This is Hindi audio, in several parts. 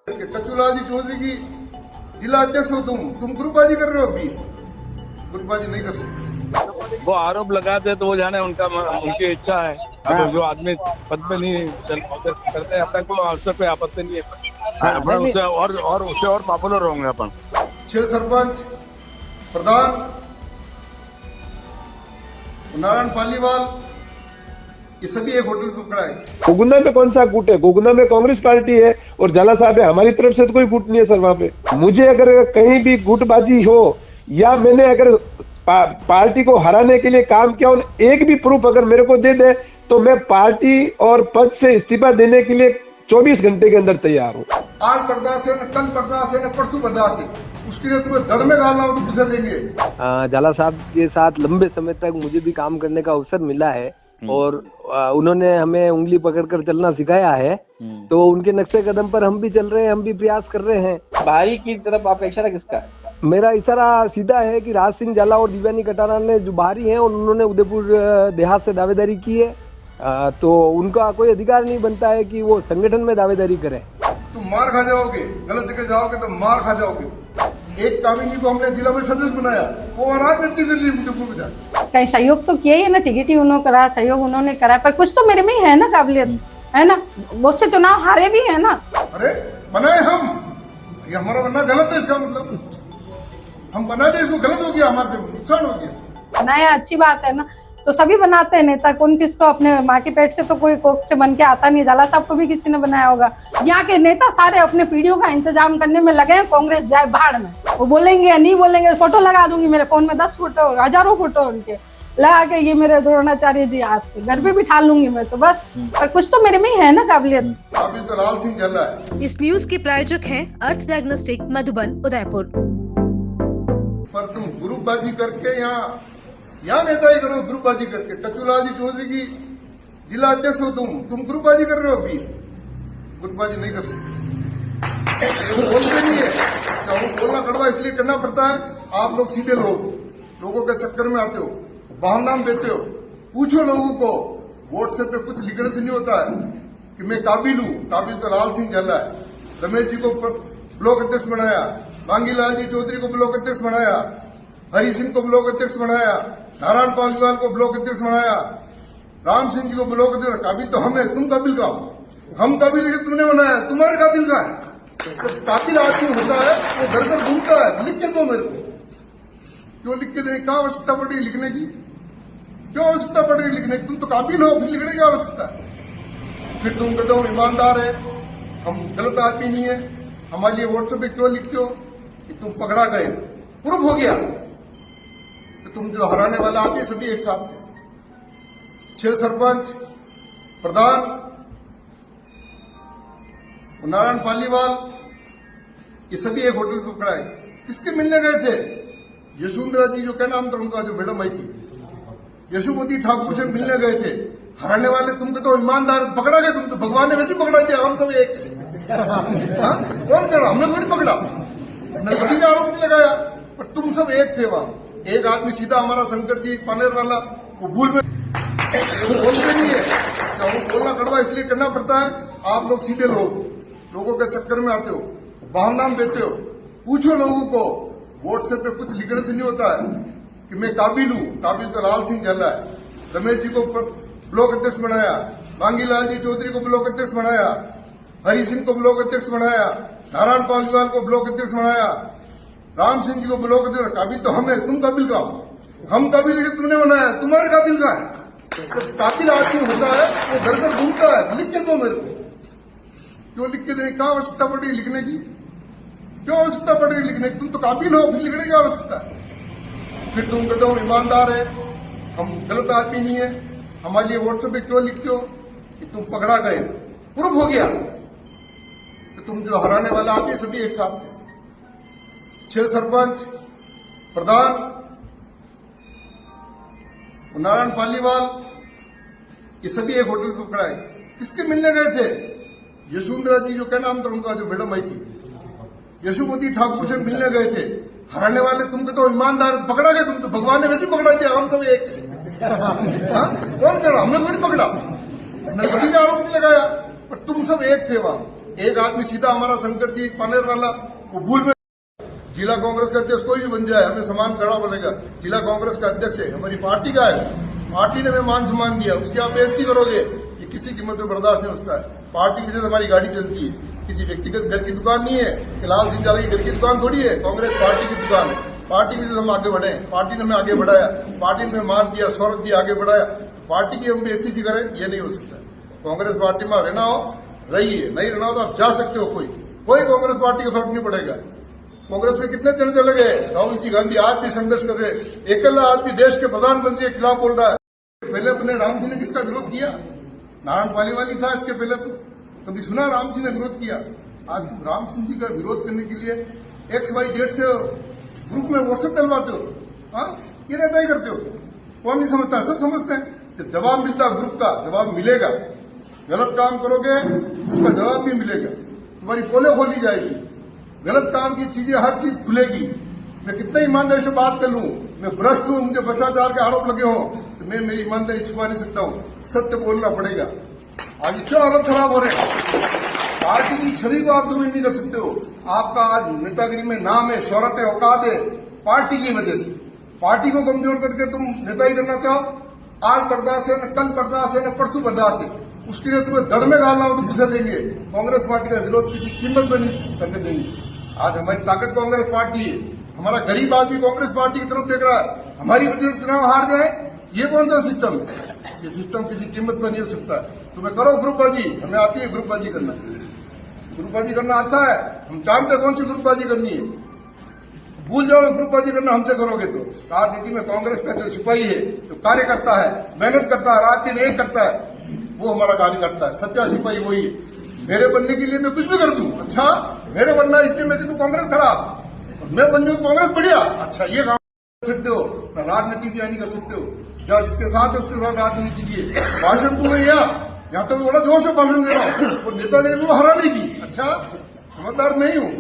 कचूलाल जी चौधरी की जिला अध्यक्ष हो तुम ग्रुपबाजी कर रहे हो। अभी ग्रुपबाजी नहीं कर सकते। वो आरोप लगाते हैं तो वो जाने उनकी इच्छा है। अब जो आदमी पद पे नहीं करते अपने को अवसर पे आपत्ति नहीं है। अपना उससे और उससे और पॉपुलर होंगे अपन। 6 सरपंच प्रधान नारायण पालीवाल ये सभी एक होटल पर पकड़ा है। गोगुंदा में कौन सा गुट है? गोगुंदा में कांग्रेस पार्टी है और झाला साहब है। हमारी तरफ से तो कोई गुट नहीं है सर वहां पे। मुझे अगर कहीं भी गुटबाजी हो या मैंने अगर पार्टी को हराने के लिए काम किया हो, एक भी प्रूफ अगर मेरे को दे दे तो मैं पार्टी और पद से इस्तीफा देने के लिए 24 घंटे के अंदर तैयार हूँ। आज बर्दाश्त है न कल बर्दाश्त है न परसों बर्दाश्त है। उसके लिए तुम्हें धड़ में डालना हो तो पूछा देंगे। झाला साहब के साथ लंबे समय तक मुझे भी काम करने का अवसर मिला है और उन्होंने हमें उंगली पकड़कर चलना सिखाया है। तो उनके नक्शे कदम पर हम भी चल रहे हैं, हम भी प्रयास कर रहे हैं। बाहरी की तरफ आपका इशारा किसका है? मेरा इशारा सीधा है कि राज सिंह झाला और दिव्यानी कटारा ने जो बाहरी हैं उन्होंने उदयपुर देहात से दावेदारी की है, तो उनका कोई अधिकार नहीं बनता है कि वो संगठन में दावेदारी करें। तुम मार खा जाओगे, गलत जगह जाओगे तो मार खा जाओगे। एक कामिनी को हमने जिला में सदस्य बनाया, वो राजनीति के लिए उदयपुर में जाए। कहीं सहयोग तो किया ही है ना, टिकट ही उन्होंने करा, सहयोग उन्होंने करा, पर कुछ तो मेरे में ही है ना काबिलियत, है ना। बहुत से चुनाव हारे भी है ना। अरे बनाए हम, ये हमारा बनना गलत है। इसका मतलब हम बना दे, इसको गलत हो गया, हमारे से नुकसान हो गया। बनाया अच्छी बात है ना, तो सभी बनाते हैं नेता। कौन किसको अपने माँ के पेट से तो कोई कोख से बन के आता नहीं। झाला साहब को भी किसी ने बनाया होगा। यहाँ के नेता सारे अपने पीढ़ियों का इंतजाम करने में लगे हैं, कांग्रेस जाए भाड़ में। वो बोलेंगे या नहीं बोलेंगे, फोटो लगा दूंगी मेरे फोन में 10 फोटो, हजारों फोटो उनके लगा के, ये मेरे द्रोणाचार्य जी आज से घर पे बिठा लूंगी मैं तो बस। पर कुछ तो मेरे में ही है ना काबिलियत। अभी तो लाल सिंह झाला है। इस न्यूज के प्रायोजक हैं अर्थ डायग्नोस्टिक मधुबन उदयपुर। पर तुम ग्रुपबाजी करके यहाँ नेताई करो, ग्रुपबाजी करके। कचूलाल जी चौधरी की जिला अध्यक्ष हो तुम ग्रुपबाजी कर रहे हो। अभी ग्रुपबाजी नहीं कर सकते। बोलते नहीं है, बोलना कड़वा इसलिए करना पड़ता है। आप लोग सीधे लोगों के चक्कर में आते हो, भावनाम देते हो। पूछो लोगों को, व्हाट्सएप पे कुछ लिखने से नहीं होता है कि मैं काबिल हूँ। काबिल तो लाल सिंह झाला है। रमेश जी को ब्लॉक अध्यक्ष बनाया, मांगीलाल जी चौधरी को ब्लॉक अध्यक्ष बनाया, हरि सिंह को ब्लॉक अध्यक्ष बनाया, नारायण पालीवाल को ब्लॉक अध्यक्ष बनाया, राम सिंह जी को ब्लॉक अध्यक्ष। काबिल तो हम है, तुम काबिल का हो। हम काबिल है, तुमने बनाया, तुम्हारे काबिल का है। तो काबिल आदमी होता है वो घर घर घूमता है। लिख के दो मेरे को। क्यों लिख के देने? क्या आवश्यकता पड़ रही लिखने की? क्यों आवश्यकता पड़ रही लिखने की? तुम तो काबिल हो, फिर लिखने की आवश्यकता है? फिर तुम कहते हो ईमानदार है, हम गलत आदमी नहीं है, हमारे लिए व्हाट्सएप पे क्यों लिखते हो कि तुम पकड़ा गए? प्रूफ हो गया तो तुम जो हराने वाला आते सभी एक साथ थे। 6 सरपंच प्रधान नारायण पालीवाल ये सभी एक होटल पर पकड़ा है। किसके मिलने गए थे? यशोधरा जी जो क्या नाम था उनका, जो मैडम आई थी, यशोमती ठाकुर से मिलने गए थे। हराने वाले तुम तो ईमानदार पकड़ा गए। तुम तो भगवान ने वैसे पकड़ा दिया, हम तो एक कौन कर रहा? हमने थोड़ी पकड़ा, हमने कभी का आरोप नहीं लगाया। पर तुम सब एक थे वहां। एक आदमी सीधा हमारा शंकर जी पानेर वाला, वो भूल में बोलते नहीं है, बोलना कड़वा इसलिए करना पड़ता है। आप लोग सीधे लोगों के चक्कर में आते हो, भावनाम देते हो। पूछो लोगों को, व्हाट्सएप पे कुछ लिखने से नहीं होता है कि मैं काबिल हूँ। काबिल तो लाल सिंह झाला है। रमेश जी को ब्लॉक अध्यक्ष बनाया, मांगीलाल जी चौधरी को ब्लॉक अध्यक्ष बनाया, हरि सिंह को ब्लॉक अध्यक्ष बनाया, नारायण पालीवाल को ब्लॉक अध्यक्ष बनाया, राम सिंह जी को ब्लॉक अध्यक्ष। काबिल तो हम है, तुम काबिल का हो। हम काबिल है, तुमने बनाया, तुम्हारे काबिल का है। तो काबिल आदमी होता है वो घर घर घूमता है। लिख के दो मेरे को। क्यों लिख के देने? क्या आवश्यकता पड़ रही लिखने की? क्यों आवश्यकता पड़ रही लिखने की? तुम तो काबिल हो, फिर लिखने की आवश्यकता है? फिर तुम कहते हो ईमानदार है, हम गलत आदमी नहीं है, हमारे लिए व्हाट्सएप पे क्यों लिखते हो कि तुम पकड़ा गए? प्रूफ हो गया तो तुम जो हराने वाला आते सभी एक साथ थे। 6 सरपंच प्रधान नारायण पालीवाल ये सभी एक होटल पर पकड़ा है। किसके मिलने गए थे? यशोधरा जी जो क्या नाम था उनका, जो मैडम आई थी, यशोमती ठाकुर से मिलने गए थे। हराने वाले तुम तो ईमानदार पकड़ा गए। तुम तो भगवान ने वैसे पकड़ा दिया, हम तो एक कौन कर रहा? हमने थोड़ी पकड़ा, हमने कभी का आरोप नहीं लगाया। पर तुम सब एक थे वहां। एक आदमी सीधा हमारा शंकर जी पानेर वाला, वो भूल में जिला कांग्रेस का अध्यक्ष कोई भी बन जाए, हमें सम्मान खड़ा बनेगा। जिला कांग्रेस का अध्यक्ष है, हमारी पार्टी का है, पार्टी ने हमें मान सम्मान दिया, उसकी आप बेइज्जती करोगे, ये किसी कीमत में बर्दाश्त नहीं होता है। पार्टी की वजह से हमारी गाड़ी चलती है, किसी व्यक्तिगत घर की दुकान नहीं है कि लाल सिंह जाला की घर की दुकान थोड़ी है, कांग्रेस पार्टी की दुकान है। पार्टी की वजह से हम आगे बढ़े, पार्टी ने हमें आगे बढ़ाया, पार्टी ने हमें मान दिया, शौहरत दिया, आगे बढ़ाया। पार्टी की हम बेइज्जती सी करें, ये नहीं हो सकता। कांग्रेस पार्टी में रहना हो रहिए, नहीं रहना हो तो आप जा सकते हो, कोई कांग्रेस पार्टी का फर्क नहीं पड़ेगा। कांग्रेस में कितने जन चले गए, राहुल जी गांधी आज भी संघर्ष कर रहे, एकला आदमी देश के प्रधानमंत्री के खिलाफ बोल रहा है। पहले अपने राम जी ने किसका विरोध किया? नारायण पालीवाल ही था इसके पहले, तो कभी सुना राम जी ने विरोध किया? आज राम सिंह जी का विरोध करने के लिए XYZ से ग्रुप में व्हाट्सएप डलवाते हो, हाँ, ये नेता ही करते हो। कौन नहीं समझता? सब समझते हैं। जब जवाब मिलता ग्रुप का, जवाब मिलेगा। गलत काम करोगे उसका जवाब भी मिलेगा, तुम्हारी पोले खोली जाएगी, गलत काम की चीजें हर चीज खुलेगी। मैं कितना ईमानदारी से बात कर लूं, मैं भ्रष्ट हूं, मुझे भ्रष्टाचार के आरोप लगे हों, तो मैं मेरी ईमानदारी छुपा नहीं सकता हूं, सत्य बोलना पड़ेगा। आज क्यों हालत खराब हो रहे हैं? पार्टी की छवि को आप डोमिनेट नहीं कर सकते हो। आपका आज नेतागिरी में नाम है, शौहरत है, औकात है, पार्टी की वजह से। पार्टी को कमजोर करके तुम नेताई करना चाहो, आज बर्दाश्त है, न कल बर्दाश्त है, न परसों बर्दाश्त है। उसके लिए तुम्हें दड़ में डालना हो तो पूछा देंगे। कांग्रेस पार्टी का विरोध किसी कीमत पर नहीं करने देंगे। आज हमारी ताकत कांग्रेस पार्टी है, हमारा गरीब आदमी कांग्रेस पार्टी की तरफ देख रहा है। हमारी वजह से चुनाव हार जाए, ये कौन सा सिस्टम है? ये सिस्टम किसी कीमत पर नहीं हो सकता। तुम्हें करो ग्रुपबाजी, हमें आती है ग्रुपबाजी करना, ग्रुपबाजी करना आता है, हम जानते हैं कौन सी ग्रुपबाजी करनी है। भूल जाओ ग्रुपबाजी करना हमसे करोगे तो। राजनीति में कांग्रेस का जो सिपाही है, जो कार्य करता है, मेहनत करता है, रात दिन एक करता है, वो हमारा कार्य करता है। सच्चा सिपाही वही है। मेरे बनने के लिए मैं कुछ भी कर दूं, अच्छा मेरे बनना इसलिए मैं कहूं कांग्रेस खराब, मैं बन जाऊं कांग्रेस बढ़िया, अच्छा ये काम कर सकते हो, राजनीति भी नहीं कर सकते हो। जहाँ जिसके साथ है उसके साथ राजनीति कीजिए। भाषण दूंगा यहाँ तक बड़ा जोर से भाषण दे रहा हूँ, और नेतागिरी को हराने की। अच्छा समझदार नहीं हूँ,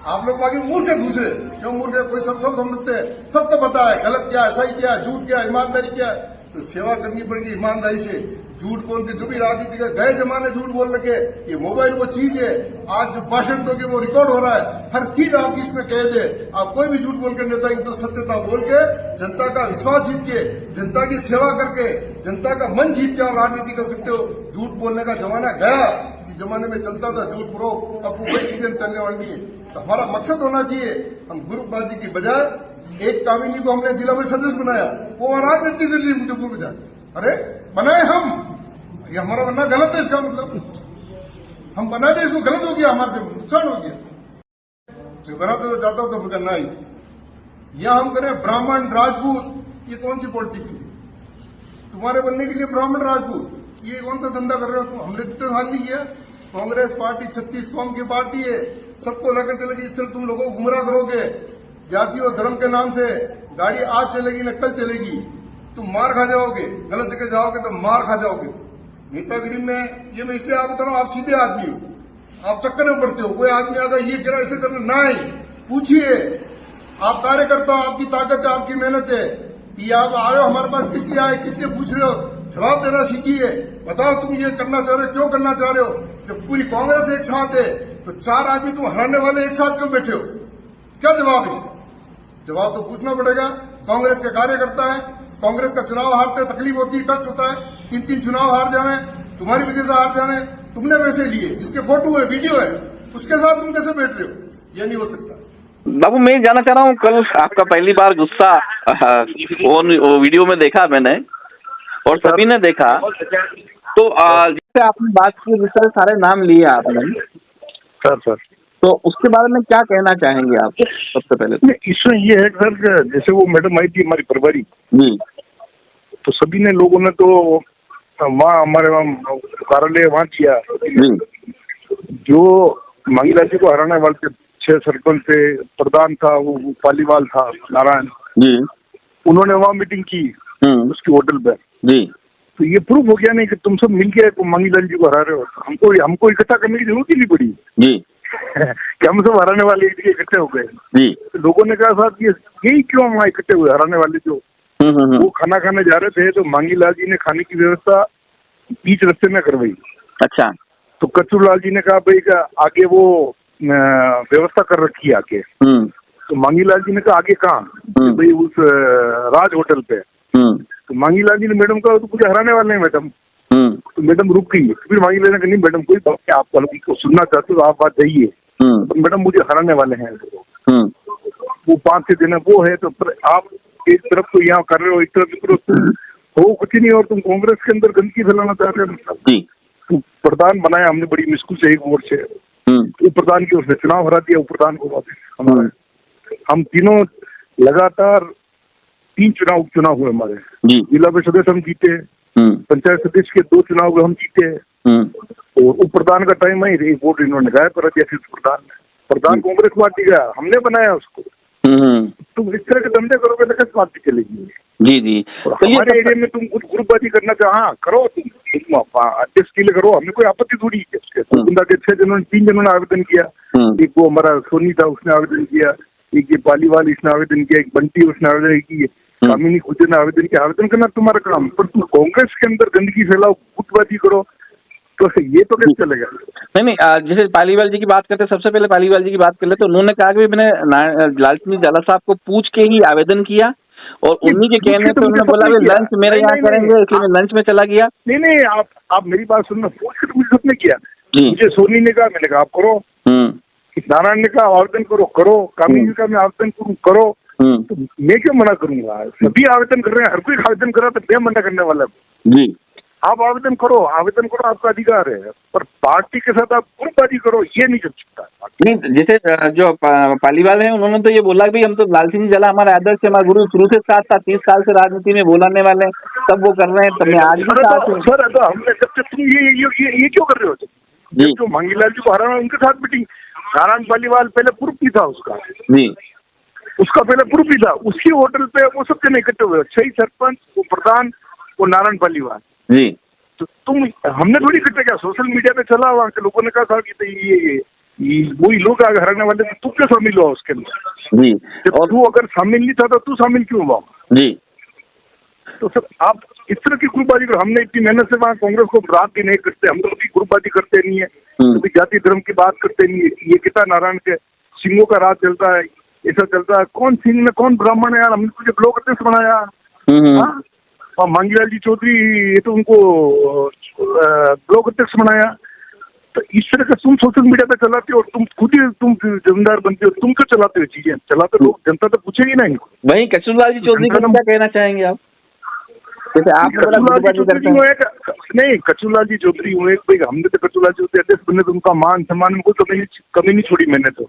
आप लोग बाकी मूर्ख है। दूसरे क्यों मूर्ख है? कोई सब समझते हैं, सबको पता है गलत क्या है, सही क्या है, झूठ क्या है, ईमानदारी क्या है। तो सेवा करनी पड़ेगी ईमानदारी से। झूठ बोल के जो भी राजनीति का गए जमाने झूठ बोल लगे, ये मोबाइल वो चीज है, आज जो भाषण दोगे वो रिकॉर्ड हो रहा है, हर चीज आप इसमें कह दे। आप कोई भी झूठ बोल के नेता तो सत्यता बोल के जनता का विश्वास जीत के, जनता की सेवा करके, जनता का मन जीत के आप राजनीति कर सकते हो। झूठ बोलने का जमाना गया, इसी जमाने में चलता था झूठ फरोख, अब कोई चीजें चलने वाली नहीं है। तो हमारा मकसद होना चाहिए, हम ग्रुपबाजी की बजाय एक कामिनी को हमने जिला परिषद सदस्य बनाया, वो राजनीति कर ली मुझे में जाकर। अरे बनाए हम, ये हमारा बनना गलत है, इसका मतलब हम बना दे, इसको गलत हो गया, हमारे से नुकसान हो गया। तो बनाते तो जाता हूं तो करना ही, या हम करें ब्राह्मण राजपूत, ये कौन सी पॉलिटिक्स है? तुम्हारे बनने के लिए ब्राह्मण राजपूत, ये कौन सा धंधा कर रहे हो तुम? हमने तो हाल नहीं किया। कांग्रेस पार्टी 36 कौम की पार्टी है, सबको लेकर चलेगी। इस तरह तुम लोगों को गुमराह करोगे जाति और धर्म के नाम से, गाड़ी आज चलेगी न कल चलेगी, तुम मार खा जाओगे, गलत जगह जाओगे तो मार खा जाओगे। नेतागिरी में ये मैं इसलिए आप बता रहा हूं, आप सीधे आदमी हो, आप चक्कर में पड़ते हो। कोई आदमी आगा ये कह रहा ऐसे करना, नहीं, पूछिए। आप कार्यकर्ता हो, आपकी ताकत है, आपकी मेहनत है, कि आप आ रहे हो हमारे पास किस लिए आए, किस लिए पूछ रहे हो, जवाब देना सीखिए। बताओ तुम ये करना चाह रहे हो, क्यों करना चाह रहे हो? जब पूरी कांग्रेस एक साथ है तो 4 आदमी तुम हराने वाले एक साथ क्यों बैठे हो? क्या जवाब इसका? जवाब तो पूछना पड़ेगा। कांग्रेस के कार्यकर्ता है, कांग्रेस का चुनाव हारते तकलीफ होती है, कष्ट होता है। 3 चुनाव हार जावे, तुम्हारी वजह से हार जावे, तुमने वैसे लिए, इसके फोटो है, वीडियो है, उसके साथ तुम कैसे बैठ रहे हो? ये नहीं हो सकता। बाबू मैं जानना चाह रहा हूँ, कल आपका पहली बार गुस्सा वो वीडियो में देखा मैंने, और सभी ने देखा, तो जिससे आपने बात की, जिस तरह सारे नाम लिए आपने, सर तो उसके बारे में क्या कहना चाहेंगे आप? सबसे पहले इसमें ये है सर, जैसे वो मैडम आई थी हमारी प्रभारी, तो सभी ने लोगों ने तो वहाँ हमारे वहाँ कार्यालय वहाँ किया। जो मंगला जी को हराने वाले 6 सर्कल से प्रधान था, वो पालीवाल था, नारायण जी, उन्होंने वहाँ मीटिंग की उसकी होटल पे जी। तो ये प्रूफ हो गया नहीं कि तुम सब मिलके मंगीलाल जी को हरा रहे हो। हमको इकट्ठा करने की जरूरत ही नहीं पड़ी जी कि हम सब हराने वाले इकट्ठे हो गए जी। तो लोगों ने कहा साहब यही क्यों हम वहाँ इकट्ठे हुए, हराने वाले जो वो खाना खाने जा रहे थे, तो मंगीलाल जी ने खाने की व्यवस्था बीच रास्ते में करवाई। अच्छा। तो कचूलाल जी ने कहा भाई का आगे वो व्यवस्था कर रखी है आगे। तो मांगीलाल जी ने कहा आगे कहाँ, भाई उस राज होटल पे। तो मांगीलाल जी ने मैडम कहा तो मुझे हराने वाले हैं मैडम। तो मैडम रुक गई। फिर मांगीलाल ने कहा नहीं मैडम कोई बात नहीं, आप उनको सुनना चाहते हो तो आप बात जाइए, तो मैडम मुझे हराने वाले हैं वो 5-6 दिन वो है। तो आप एक तरफ तो यहाँ कर रहे हो, एक तरफ हो कुछ नहीं, और तुम कांग्रेस के अंदर गंदगी फैलाना चाह रहे हो। मतलब तो प्रधान बनाया हमने बड़ी मुश्किल से, एक वोट से वो प्रधान की उसने चुनाव हरा दिया, वो प्रधान को वापस हमारे। हम तीनों लगातार 3 उपचुनाव हुए हमारे। जिला परिषद सदस्य हम जीते, पंचायत सदस्य के 2 चुनाव हुए हम जीते, और उप प्रधान का टाइम है, एक वोट इन्होंने गायब कर दिया। प्रधान कांग्रेस पार्टी का, हमने बनाया उसको। तुम इस तरह के धंधे करोगे तो कैसे पार्टी चलेगी? जी जी। तो हमारे एरिया में तुम कुछ ग्रुपबाजी करना चाहो, हाँ करो, तुम अध्यक्ष के लिए करो, हमें कोई आपत्ति थोड़ी है। 3 जनों ने आवेदन किया, एक वो हमारा सोनी था उसने आवेदन किया, एक ये पालीवाल इसने आवेदन किया, एक बंटी उसने आवेदन की, कामिनी खुद ने आवेदन किया। आवेदन करना तुम्हारा काम, पर तुम कांग्रेस के अंदर गंदगी फैलाओ, गुटबाजी करो, तो ये तो कैसे चलेगा? नहीं, जैसे पालीवाल जी की बात करते, सबसे पहले पालीवाल जी की बात कर ले, तो उन्होंने कहा कि मैंने लालचंद झाला साहब को पूछ के ही आवेदन किया, और उन्हीं के कहने पे उन्होंने बोला लंच मेरे यहाँ करेंगे, इसलिए मैं लंच में चला गया। नहीं, आप मेरी बात सुनना, पूछ के मुझे सबने किया। मुझे सोनी ने कहा, मैंने कहा आप करो। नारायण ने कहा आवेदन करो। कामिनी ने कहा मैं आवेदन करो। तो मैं क्यों मना करूंगा? सभी आवेदन कर रहे हैं, हर कोई आवेदन कर रहा है, तो मैं मना करने वाला जी। आप आवेदन करो, आपका अधिकार है, पर पार्टी के साथ आप ग्रुपबाजी करो, ये नहीं कर सकता। नहीं, जैसे जो पालीवाल है उन्होंने तो ये बोला कि हम तो लाल सिंह झाला हमारे आदर्श है, हमारे गुरु शुरू से साथ था, 30 साल से राजनीति में बोलाने वाले हैं, सब वो कर रहे हैं, तब मैं आज भी साथ हूं। सर हमने जब तुम ये क्यों कर रहे हो जी? जो मांगीलाल जी को हराना, उनके साथ मीटिंग, नारायण पालीवाल पहले प्रूफ भी था उसका जी, उसका पहले प्रूफ भी था, उसकी होटल पे वो सब जने इकट्ठे हुए, 6 सरपंच, वो प्रधान, वो नारायण पालीवाल जी। तो हमने थोड़ी इकट्ठा किया, सोशल मीडिया पे चला, वहाँ के लोगों ने कहा था कि ये वही लोग आगे हराने वाले, तो तू क्यों शामिल हुआ उसके अंदर जी? और तू अगर शामिल नहीं था तो तू शामिल क्यों हुआ जी? तो सर आप इस तरह की ग्रुपबाजी करो। हमने इतनी मेहनत से वहाँ कांग्रेस को रात दिन नहीं करते, हम तो कभी ग्रुपबाजी करते नहीं है, कभी जाति धर्म की बात करते नहीं है। ये गीता नारायण के सिंहों का राज चलता है, ऐसा चलता है, कौन सिंह में कौन ब्राह्मण है यार? हमने तुझे ब्लॉक अध्यक्ष बनाया, और मांगीलाल जी चौधरी ये तो उनको ब्लॉक अध्यक्ष बनाया। तो इस तरह का तुम सोशल मीडिया पे चलाते हो, और तुम जमींदार बनते हो, तुम क्यों चलाते हो चीजें? चलाते लोग, जनता तो पूछेगी ना इनको। वही कचूलाल जी चौधरी का क्या कहना चाहेंगे आप? जैसे आप नहीं, कचूलाल जी चौधरी हुए भाई, हमने तो कचूलाल जी अध्यक्ष बनने तो उनका मान सम्मान में कोई कमी नहीं छोड़ी मैंने तो।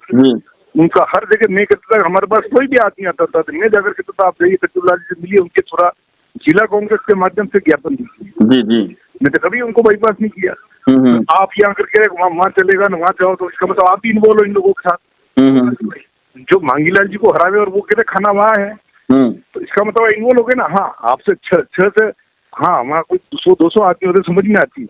उनका हर जगह मैं कहता था, हमारे पास कोई भी आदमी आता था तो मैं जाकर कहता था आप जाइए कचूलाल जी से मिलिए, उनके थोड़ा जिला कांग्रेस के माध्यम से ज्ञापन दीजिए जी। मैं तो कभी उनको बाईपास नहीं किया। आप यहाँ करके वहाँ चलेगा ना, वहाँ जाओ, तो इसका मतलब आप भी इन्वॉल्व हो इन लोगों के साथ। जो मांगीलाल जी को हरावे और वो कहते खाना वहाँ है, तो इसका मतलब इन्वॉल्व हो गए ना। हाँ, आपसे 6 से हाँ वहाँ कोई 100-200 आदमी होते समझ में आती है।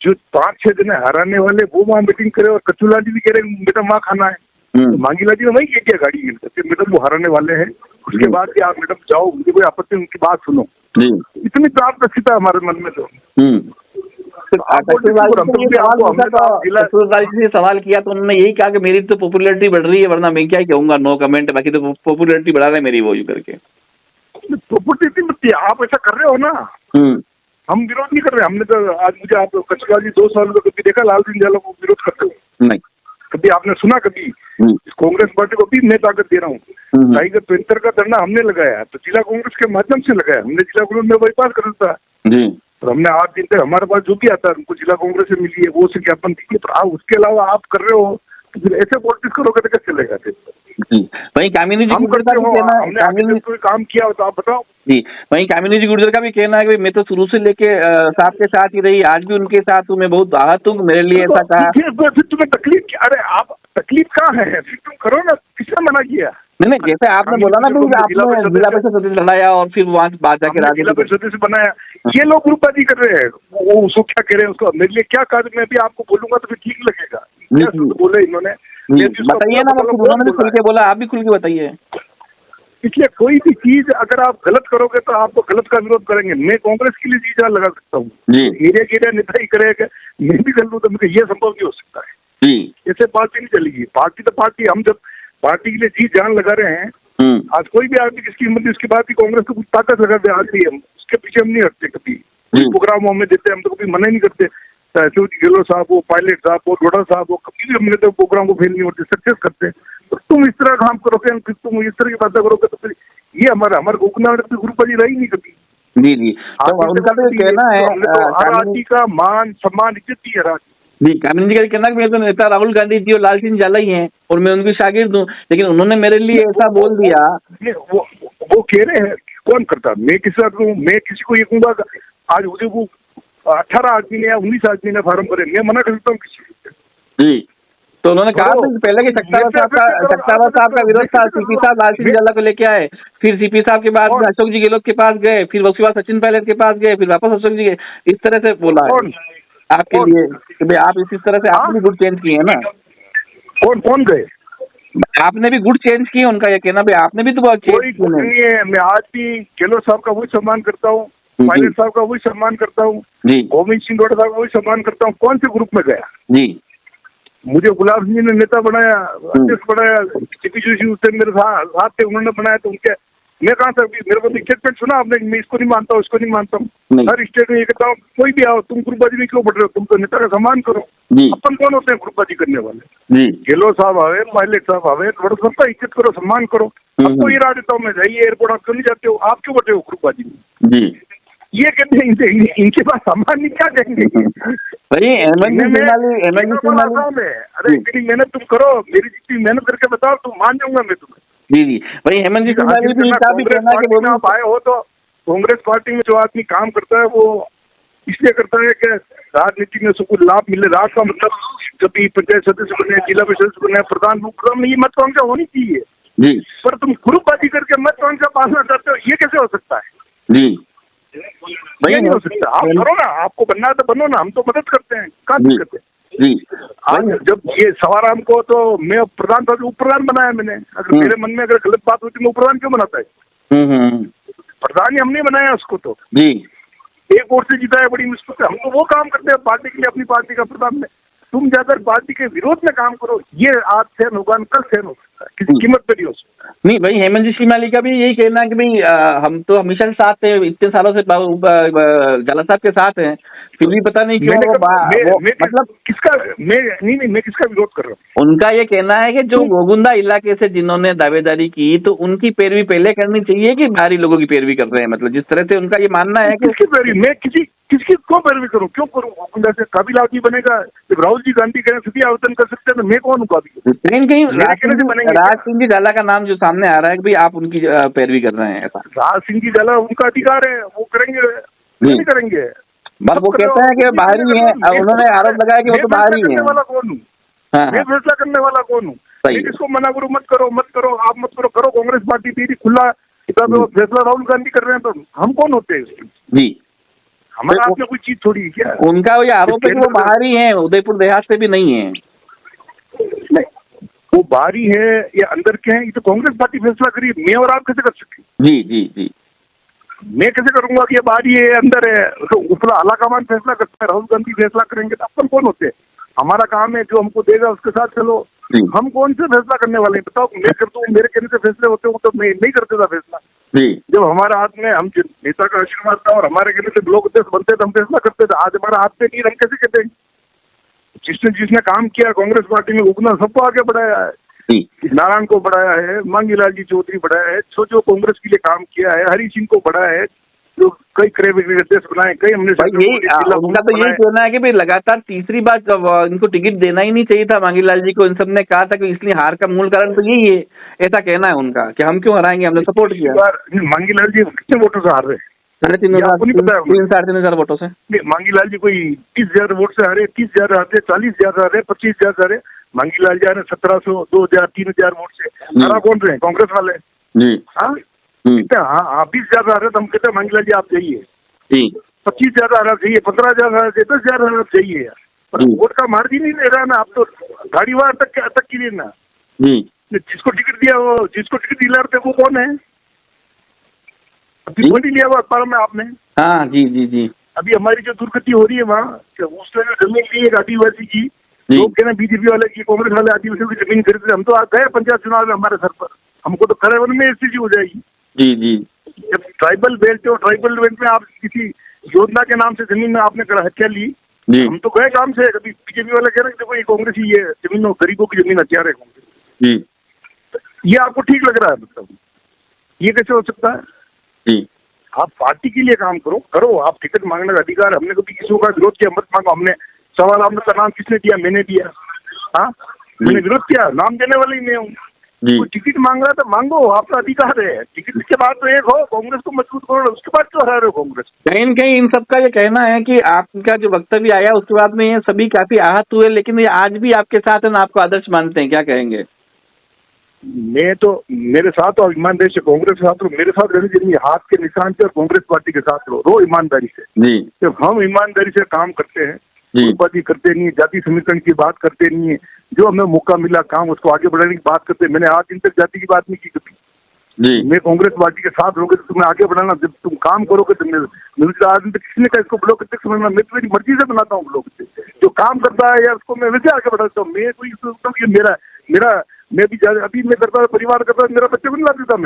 जो 5-6 दिन हराने वाले वो वहाँ मीटिंग करे, और कचूलाल जी भी कह रहे मैडम वहाँ खाना है, तो मांगीलाल जी ने वही किया गाड़ी मिलकर, मैडम वो हराने वाले हैं, उसके बाद भी आप मैडम जाओ, मुझे कोई आपत्ति, उनकी बात सुनो। इतनी प्राप्त अच्छी था हमारे मन में। तो सवाल किया तो उन्होंने यही कहा कि मेरी तो पॉपुलैरिटी बढ़ रही है, वरना मैं क्या कहूंगा, नो कमेंट, बाकी तो पॉपुलैरिटी बढ़ा रहे हैं मेरी वो यू करके। पॉपुलैरिटी आप ऐसा कर रहे हो ना, हम विरोध नहीं कर रहे। हमने तो आज मुझे आप कचूलाल जी 2 साल में कभी देखा लाल सिंह झाला को विरोध करते हो? नहीं। कभी आपने सुना? कभी कांग्रेस पार्टी को भी मैं ताकत दे रहा हूँ। टाइगर पेंटर का धरना हमने लगाया, तो जिला कांग्रेस के माध्यम से लगाया, हमने जिला कांग्रेस में बाईपास कर देता जी। तो हमने 8 दिन तक हमारे पास जो भी आता है उनको जिला कांग्रेस से मिलिए, वो से ज्ञापन दीजिए। तो आप उसके अलावा आप कर रहे हो, तो फिर ऐसे पॉलिटिक्स करोगे तो कैसे चलेगा? वहीं कामिनी जी गुर्जर का भी कहना है, कोई काम किया हो तो आप बताओ जी। वहीं कामिनी जी गुर्जर का भी कहना है कि मैं तो शुरू से लेके साहब के साथ ही रही, आज भी उनके साथ हूँ, मैं बहुत आहत हूँ, मेरे लिए ऐसा कहा। फिर तुम्हें तकलीफ क्या? अरे आप तकलीफ कहाँ है? फिर तुम करो ना, किसने मना किया? नहीं, जैसे आपने बोला ना कि आपने जिला परिषद सदस्य लड़ाया और फिर वहाँ बात जाके जिला परिषद सदस्य बनाया, ये लोग ग्रुपबाजी कर रहे हैं। वो उसको क्या कह रहे हैं, उसको मेरे लिए क्या कहा, मैं भी आपको बोलूंगा तो फिर ठीक लगेगा। बोले इन्होंने, बताइए ना, उन्होंने भी खुल के बोला, आप भी खुल के बताइए। इसलिए कोई भी चीज अगर आप गलत करोगे तो आपको गलत का विरोध करेंगे। मैं कांग्रेस के लिए जी जान लगा सकता हूँ, एरिया नेता ही करेगा, मैं भी कर लूँ, तो मुझे ये संभव नहीं हो सकता है। ऐसे पार्टी नहीं चलेगी। पार्टी तो पार्टी, हम जब पार्टी के लिए जी जान लगा रहे हैं, आज कोई भी आदमी जिसकी हिम्मत उसके बाद भी कांग्रेस को कुछ ताकत लगा दे, आज भी हम उसके पीछे हम नहीं हटते कभी। प्रोग्राम हमें देते, हम तो कभी मना ही नहीं करते। चाहे शिवजी गहलोत साहब हो, पायलट साहब हो, डोडा साहब हो, कभी भी हमने तो प्रोग्राम को फेल नहीं होते, सक्सेस करते। तो तुम इस तरह काम करोगे, फिर तुम इस तरह की बातें करोगे, तो फिर ये हमारे गुरुकुल में गुरुपाजी रही नहीं कभी। जी जी, तो उनका तो कहना है हर आदमी का मान सम्मान इज्जत दी है। जी, कामिनी जी का कहना है कि मेरे तो नेता राहुल गांधी जी और लाल सिंह झाला ही हैं और मैं उनकी शागिर्द हूँ, लेकिन उन्होंने मेरे लिए ऐसा बोल दिया। वो कह रहे हैं, कौन करता? मैं किसी को, मैं किसी को ये कहूँगा आज उदयपुर 18 आदमी ने या 19 आदमी ने फार्म भरे, मैं मना कर सकता हूँ किसी को? जी, तो उन्होंने कहा था पहले कि सक्तावा साहब का विरोध था, सीपी साहब लाल सिंह झाला को लेके आए, फिर सीपी साहब के बाद अशोक जी गहलोत के पास गए, फिर उसके बाद सचिन पायलट के पास गए, फिर वापस अशोक जी गए। इस तरह से बोला है आपके लिए कि भाई आप इस तरह से आपने भी गुड चेंज किए हैं ना। कौन गए? आपने भी गुड चेंज किए, उनका ये कहना भाई आपने भी तो बहुत कोई गुड नहीं है। मैं आज भी गहलोत साहब का वही सम्मान करता हूँ, पायलट साहब का वही सम्मान करता हूँ, गोविंद सिंह डोडा साहब का वही सम्मान करता हूँ। कौन से ग्रुप में गया? जी, मुझे गुलाब सिंह ने नेता बनाया, अध्यक्ष बनाया, सीपी जोशी उससे मेरे साथ थे, उन्होंने बनाया, तो उनके मैं कहाँ था? मेरे को स्टेटमेंट सुना आपने, मैं इसको नहीं मानता हूँ, इसको नहीं मानता हूँ। हर स्टेट में ये कहता हूँ, कोई भी आओ, तुम ग्रुपबाजी में क्यों बढ़ रहे हो? तुम तो नेता का सम्मान करो। अपन कौन होते हैं ग्रुपबाजी करने वाले? गहलोत साहब आवे, पायलट साहब आवे, बड़ा सबका इज्जत करो, सम्मान करो। आपको ये राह देता हूँ मैं, जाइए एयरपोर्ट, आप क्यों नहीं जाते हो? आप क्यों बैठे हो ग्रुपबाजी में? ये कहते हैं इनके पास सम्मान नहीं, क्या कहेंगे? अरे मेरी मेहनत तुम करो, मेरी जितनी मेहनत करके बताओ, तुम मान जाऊंगा मैं तुम्हें। जी जी, वही हेमंत जी सिंह भी आप आए हो तो कांग्रेस पार्टी में जो आदमी काम करता है वो इसलिए करता है कि राजनीति में सबको लाभ मिले। राज का मतलब कभी पंचायत सदस्य बने, जिला परिषद सदस्य बने, प्रधान में ये महत्वाकांक्षा होनी चाहिए जी। पर तुम ग्रुपबाजी करके महत्वाकांक्षा पालना चाहते हो, ये कैसे हो सकता है? जी, ये नहीं हो सकता। आप करो ना, आपको बनना है तो बनो ना, हम तो मदद करते हैं, कहाँ दिक्कत है? जी, आज जब ये सवाराम को तो मैं प्रधान था, उप प्रधान बनाया मैंने। अगर मेरे मन में अगर गलत बात होती, मैं उप प्रधान क्यों बनाता है? प्रधान ही हम नहीं बनाया उसको, तो जी एक वोट से जीता है बड़ी मुश्किल से। हम तो वो काम करते हैं पार्टी के लिए, अपनी पार्टी का प्रधान में। तुम ज्यादा पार्टी के विरोध में काम करो, ये आज सहन होगा, कल सहन हो सकता है, किसी कीमत पे नहीं हो सकता। नहीं भाई, हेमंत जी शिमाली का भी यही कहना है कि भाई हम तो हमेशा से साथ थे, इतने सालों से झाला साहब के साथ हैं, फिर भी पता नहीं क्यों मतलब किसका मैं किसका विरोध कर रहा हूँ? उनका ये कहना है कि जो गोगुंदा इलाके से जिन्होंने दावेदारी की, तो उनकी पैरवी पहले करनी चाहिए कि बाहरी लोगों की पैरवी कर रहे हैं। मतलब जिस तरह से उनका ये मानना है कि किसकी पैरवी? मैं किसकी क्यों पैरवी करूँ? क्यों करूँ? गोगुंदा से काबिल आदमी बनेगा? जब राहुल जी गांधी कहें सभी आवेदन कर सकते हैं, तो मैं कौन हूँ काबिल? लेकिन कहीं राज सिंह जी झाला का नाम जो सामने आ रहा है कि भाई आप उनकी पैरवी कर रहे हैं, ऐसा। राज सिंह जी झाला, उनका अधिकार है, वो करेंगे, नहीं करेंगे। बस वो कहते हैं कि बाहरी हैं, उन्होंने आरोप लगाया कि वो तो बाहरी हैं। वाला कौन हूँ मैं? फैसला करने वाला कौन हूँ? किसको मना करूँ? मत करो, मत करो, आप मत करो, करो। कांग्रेस पार्टी तेरी खुला किताब फैसला राहुल गांधी कर रहे हैं, तो हम कौन होते हैं इसमें? जी, हमारा आपने कोई चीज छोड़ी है क्या? उनका ये आरोप है कि वो बाहरी हैं, उदयपुर देहात से भी नहीं है। नहीं, वो बाहरी है या अंदर के हैं, ये तो कांग्रेस पार्टी फैसला करिए। मैं और आप कैसे कर सकते? जी जी जी, मैं कैसे करूंगा कि ये बाहरी है अंदर है? तो ऊपरा आलाकमान फैसला करता है, राहुल गांधी फैसला करेंगे, तो अपन कौन होते हैं? हमारा काम है जो हमको देगा उसके साथ चलो। हम कौन से फैसला करने वाले हैं? बताओ, मैं कर दूं, मेरे कहने से फैसले होते हो तो मैं नहीं करते था फैसला। जब हमारे हाथ में हम नेता का आशीर्वाद था और हमारे कहने से लोग अध्यक्ष बनते थे, हम फैसला करते थे। आज हमारा हाथ में नहीं, हम कैसे कहते हैं? जिसने काम किया कांग्रेस पार्टी में, उतना सबको आगे बढ़ाया है। नारायण को बढ़ाया है, मांगी लाल जी चौधरी बढ़ाया है, जो कांग्रेस के लिए काम किया है, हरी सिंह को बढ़ाया है, जो कई अध्यक्ष बनाए, कई हमने। उनका तो यही कहना है कि भाई लगातार तीसरी बार इनको टिकट देना ही नहीं चाहिए था मांगीलाल जी को। इन सब ने कहा था कि इसलिए हार का मूल कारण तो यही है, ऐसा कहना है उनका कि हम क्यों हराएंगे, हमने सपोर्ट किया। मांगीलाल जी कितने वोटों से हार रहे? 3,500 वोटों से। मांगीलाल जी कोई 30,000 वोट से हारे, 30,000 हारे, 40,000 हारे, 25,000 हारे। मांगीलाल जी हारे 1,700, 2,000, 3,000 वोट से। हारा कौन रहे? कांग्रेस वाले। हाँ, 20,000 हारे तो हम कहते हैं मांगीलाल जी आप जाइए। 25,000 हारा चाहिए, 15,000 हारा चाहिए, 10,000 हारा चाहिए। वोट का मार्जिन ही नहीं रहा ना, आप तो गाड़ी वाला तक की ना। जिसको टिकट दिया, वो जिसको टिकट दिला रहे थे वो कौन है? अभी पढ़ ही लिया हुआ अखबार में आपने। हाँ जी जी जी अभी हमारी जो दुर्गति हो रही है वहाँ, उसमें जो जमीन ली एक आदिवासी की, जी। लोग कहना बीजेपी वाले की, कांग्रेस वाले आदिवासियों की जमीन खरीद रहे। हम तो आ गए पंचायत चुनाव में हमारे सर पर, हमको तो खड़े होने में स्थिति हो जाएगी। जी जी जब ट्राइबल बेल्ट हो, ट्राइबल बेल्ट में आप किसी योजना के नाम से जमीन में आपने हत्या ली, जी हम तो गए काम से। कभी बीजेपी वाले कह रहे हैं देखो ये कांग्रेस ही ये जमीन, गरीबों की जमीन हत्या रहे कांग्रेस। जी ये आपको ठीक लग रहा है? मतलब ये कैसे हो सकता है? जी आप पार्टी के लिए काम करो। आप टिकट मांगने का अधिकार, हमने कभी किसी का विरोध किया मत मांगो। हमने सवाल आपने का नाम किसने दिया? मैंने दिया। हाँ, मैंने विरोध किया? नाम देने वाले ही मैं हूँ। जी कोई टिकट मांग रहा तो मांगो, आपका अधिकार है। टिकट के बाद तो एक हो, कांग्रेस को मजबूत करो, उसके बाद क्यों हरा रहे हो कांग्रेस? कहीं न कहीं इन सबका ये कहना है कि आपका जो वक्तव्य आया उसके बाद में ये सभी काफी आहत हुए, लेकिन ये आज भी आपके साथ है ना, आपको आदर्श मानते हैं, क्या कहेंगे? मैं तो मेरे साथ और ईमानदारी से कांग्रेस के साथ रहो। मेरे साथ रहने के लिए हाथ के निशान से और कांग्रेस पार्टी के साथ रहो ईमानदारी से। जी जब हम ईमानदारी से काम करते हैं, जी ग्रुपबाजी करते नहीं है, जाति समीकरण की बात करते नहीं है, जो हमें मौका मिला काम उसको आगे बढ़ाने की बात करते हैं। मैंने आज दिन तक जाति की बात नहीं की कभी। जी मैं कांग्रेस पार्टी के साथ रहोगे तो तुम्हें आगे बढ़ाना, जब तुम काम करोगे तो मुझे आज दिन तक किसी ने कहा इसको ब्लॉक अध्यक्ष बनना, मैं तो मेरी मर्जी से बनाता हूँ ब्लॉक अध्यक्ष। जो काम करता है यार उसको मैं वैसे आगे बढ़ाता हूँ। मैं कोई सोचता हूँ कि मेरा मैं भी अभी मैं करता परिवार करता, मेरा बच्चे को नहीं ला देता।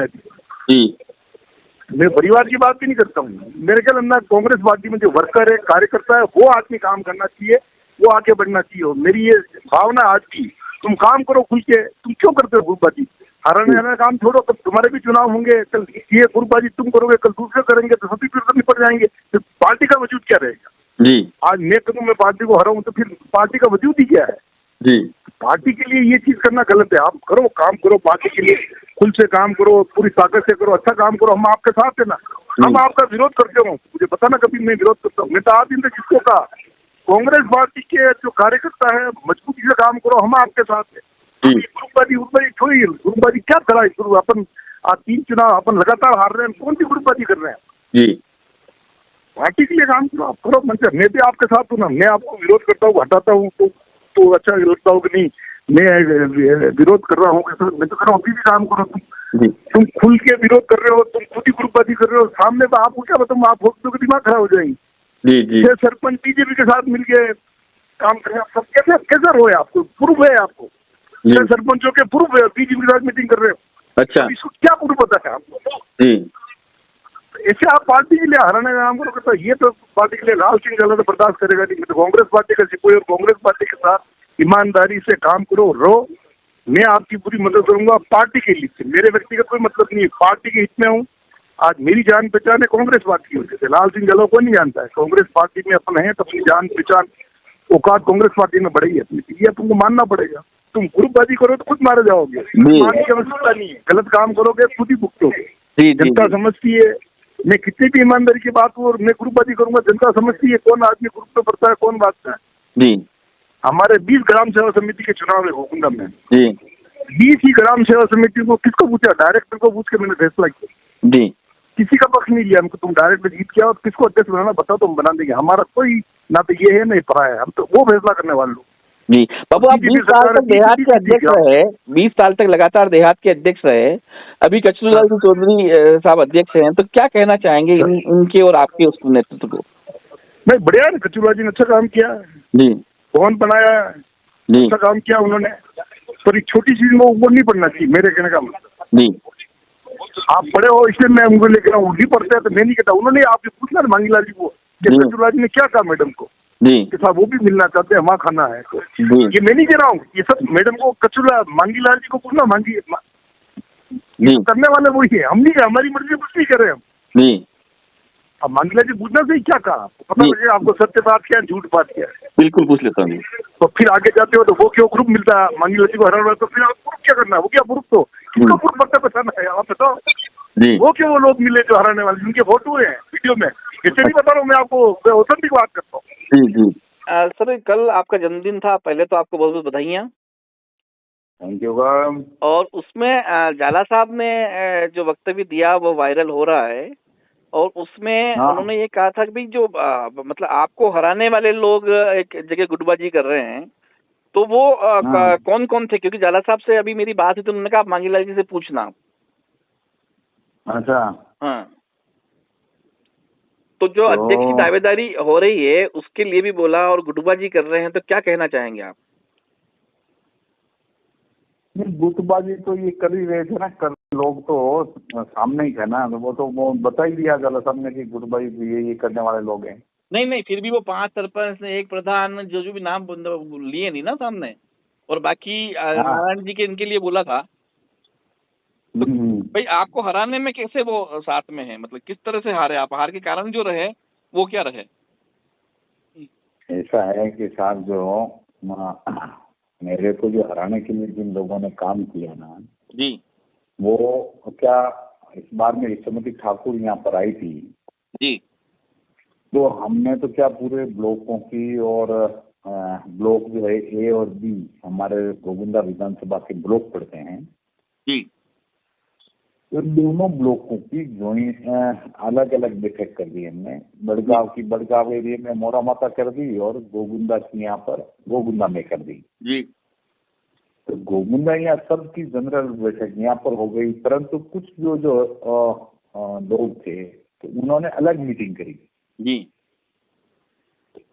मैं परिवार की बात भी नहीं करता हूँ। मेरे ख्याल में कांग्रेस पार्टी में जो वर्कर है, कार्यकर्ता है, वो आदमी काम करना चाहिए, वो आगे बढ़ना चाहिए। मेरी ये भावना आज की, तुम काम करो खुल के। तुम क्यों करते हो ग्रुपबाजी? हराने काम छोड़ो। कब तुम्हारे भी चुनाव होंगे, कल ये ग्रुपबाजी तुम करोगे, कल दूसरे करेंगे, तो सभी फिर निपट जाएंगे। तो पार्टी का वजूद क्या रहेगा? जी आज मैं कहूँ मैं पार्टी को हराऊं तो फिर पार्टी का वजूद ही क्या है? जी पार्टी के लिए ये चीज करना गलत है। आप करो, काम करो, पार्टी के लिए खुल से काम करो, पूरी ताकत से करो, अच्छा काम करो। हम आपके साथ है ना। हम आपका विरोध करते हो, मुझे पता ना कभी मैं विरोध करता हूँ। मैं तो आज दिन तक जिसको कहा कांग्रेस पार्टी के जो कार्यकर्ता है मजबूती से काम करो, हम आपके साथ है। ग्रुपबाजी छोड़िए। ग्रुपबाजी क्या करा है? अपन आज 3 चुनाव अपन लगातार हार रहे हैं, कौन सी ग्रुपबाजी कर रहे हैं? जी पार्टी के लिए काम करो, आप करो मंच। मैं भी आपके साथ हूँ ना। मैं आपको विरोध करता हूँ, हटाता हूँ तो अच्छा लगता हो कि नहीं मैं विरोध कर रहा हूँ। मैं तो कर रहा हूँ, अभी भी काम करो तुम खुल के विरोध कर रहे हो, तुम खुद ही ग्रुपबाजी कर रहे हो। सामने तो आपको क्या बताऊँ, आप वोट दोगे दिमाग खराब हो जाएंगे। जी जी सरपंच बीजेपी के साथ मिलके काम कर रहे हैं, सब कैसे रोए? आपको प्रूफ है? आपको सरपंचों के प्रूफ है बीजेपी के साथ मीटिंग कर रहे हो? अच्छा इसको क्या प्रूफ पता है आपको? जी ऐसे आप पार्टी के लिए हराने का काम करो। ये तो पार्टी के लिए लाल सिंह यादव बर्दाश्त करेगा नहीं। मैं तो कांग्रेस पार्टी का सिपाही और कांग्रेस पार्टी के साथ ईमानदारी से काम करो, रहो। मैं आपकी पूरी मदद करूंगा पार्टी के लिए। मेरे व्यक्तिगत कोई मतलब नहीं है, पार्टी के हित में हूँ। आज मेरी जान पहचान है कांग्रेस पार्टी की वजह से। लाल सिंह यादव को नहीं जानता है, कांग्रेस पार्टी में अपन है तो अपनी जान पहचान औकात कांग्रेस पार्टी में बढ़ी है अपनी। ये तुमको मानना पड़ेगा। तुम ग्रुपबाजी करो तो खुद मारे जाओगे, मानने की आवश्यकता नहीं है। गलत काम करोगे खुद ही भुगतोगे। जनता समझती है, मैं कितनी भी ईमानदारी की बात हूँ और मैं ग्रुपबाजी करूंगा, जनता समझती है कौन आदमी ग्रुप में पड़ता है, कौन बात है। जी हमारे 20 ग्राम सेवा समिति के चुनाव है गोकुंडम में। जी 20 ही ग्राम सेवा समिति को किसको पूछा? डायरेक्टर को पूछ के मैंने फैसला किया। जी किसी का पक्ष नहीं लिया हमको। तुम डायरेक्टर जीत के आओ, किसको अध्यक्ष बनाना बताओ, तो हम बना देंगे। हमारा कोई ना तो ये है ना पराया है, हम तो वो फैसला करने वाले लोग। जी बाबू, आप 20 साल तक देहात के अध्यक्ष रहे, 20 साल तक लगातार देहात के अध्यक्ष रहे, अभी कचरूलाल जी चौधरी साहब अध्यक्ष हैं, तो क्या कहना चाहेंगे इनके और आपके उस नेतृत्व को? नहीं, बढ़िया है। कचरूलाल जी ने अच्छा काम किया जी, भवन बनाया, अच्छा काम किया उन्होंने। पर एक छोटी चीज में वो नहीं पढ़ना चाहिए, मेरे कहने का मतलब। जी आप पढ़े हो इसलिए मैं उनको लेकर आऊँ, नहीं पढ़ते तो मैं नहीं कहता। उन्होंने आपसे पूछना ना मांगीलाल जी को, कचरूलाल जी ने क्या कहा मैडम को कि साहब वो भी मिलना चाहते हैं, वहाँ खाना है। ये मैं नहीं कह रहा हूँ, ये सब मैडम को कचरूलाल मांगीलाल जी को पूछना। करने वाले वही है, हम नहीं, हमारी मर्जी कुछ नहीं कर रहे हम। अब मांगीलाल जी पूछना से क्या कहा, पता लगे आपको सत्य बात क्या है, झूठ बात क्या है। बिल्कुल पूछ लेता हूँ। तो फिर आगे जाते हो तो वो क्यों ग्रुप मिलता है मांगीलाल जी को हरा, तो फिर ग्रुप क्या करना है? वो क्या ग्रुप, तो किसको ग्रुप पता बताना है आप बताओ। वो क्यों वो लोग मिले जो हराने वाले, जिनके फोटो है वीडियो में? ऐसे नहीं बता रहा हूँ मैं आपको, मैं ऑथेंटिक बात करता हूँ। जी सर, कल आपका जन्मदिन था, पहले तो आपको बहुत बहुत बधाइयाँ। Thank you. और उसमें जाला साहब ने जो वक्तव्य दिया वो वायरल हो रहा है, और उसमें उन्होंने ये कहा था कि भाई जो मतलब आपको हराने वाले लोग एक जगह गुटबाजी कर रहे हैं, तो वो कौन कौन थे? क्योंकि जाला साहब से अभी मेरी बात हुई तो उन्होंने कहा आप मांगीलाल जी से पूछना। अच्छा हाँ, तो जो अध्यक्ष की दावेदारी हो रही है उसके लिए भी बोला और गुटबाजी कर रहे हैं, तो क्या कहना चाहेंगे आप? नहीं, गुटबाजी तो ये कर ही रहे थे ना, कर लोग तो सामने ही थे ना, तो वो बता ही दिया जाला सामने की गुटबाजी ये करने वाले लोग हैं। नहीं, फिर भी वो 5 सरपंच ने, एक प्रधान, जो भी नाम लिए नहीं ना सामने, और बाकी नारायण जी के इनके लिए बोला था। तो भाई आपको हराने में कैसे वो साथ में है, मतलब किस तरह से हारे आप? हार के कारण जो रहे वो क्या रहे? ऐसा है कि साहब जो मेरे को जो हराने के लिए जिन लोगों ने काम किया ना जी, वो क्या इस बार में यशोमती ठाकुर यहाँ पर आई थी जी, तो हमने तो क्या पूरे ब्लॉकों की और ब्लॉक जो है ए और बी, हमारे गोविंदा विधानसभा के ब्लॉक पड़ते हैं जी, तो दोनों ब्लॉकों की ज्वाइंट अलग अलग बैठक कर दी हमने। बड़गांव एरिया में मोरा माता कर दी और गोविंदा की यहाँ पर गोविंदा में कर दी जी, तो गोविंदा यहाँ सबकी जनरल बैठक यहाँ पर हो गई, परंतु कुछ जो लोग थे तो उन्होंने अलग मीटिंग करी जी,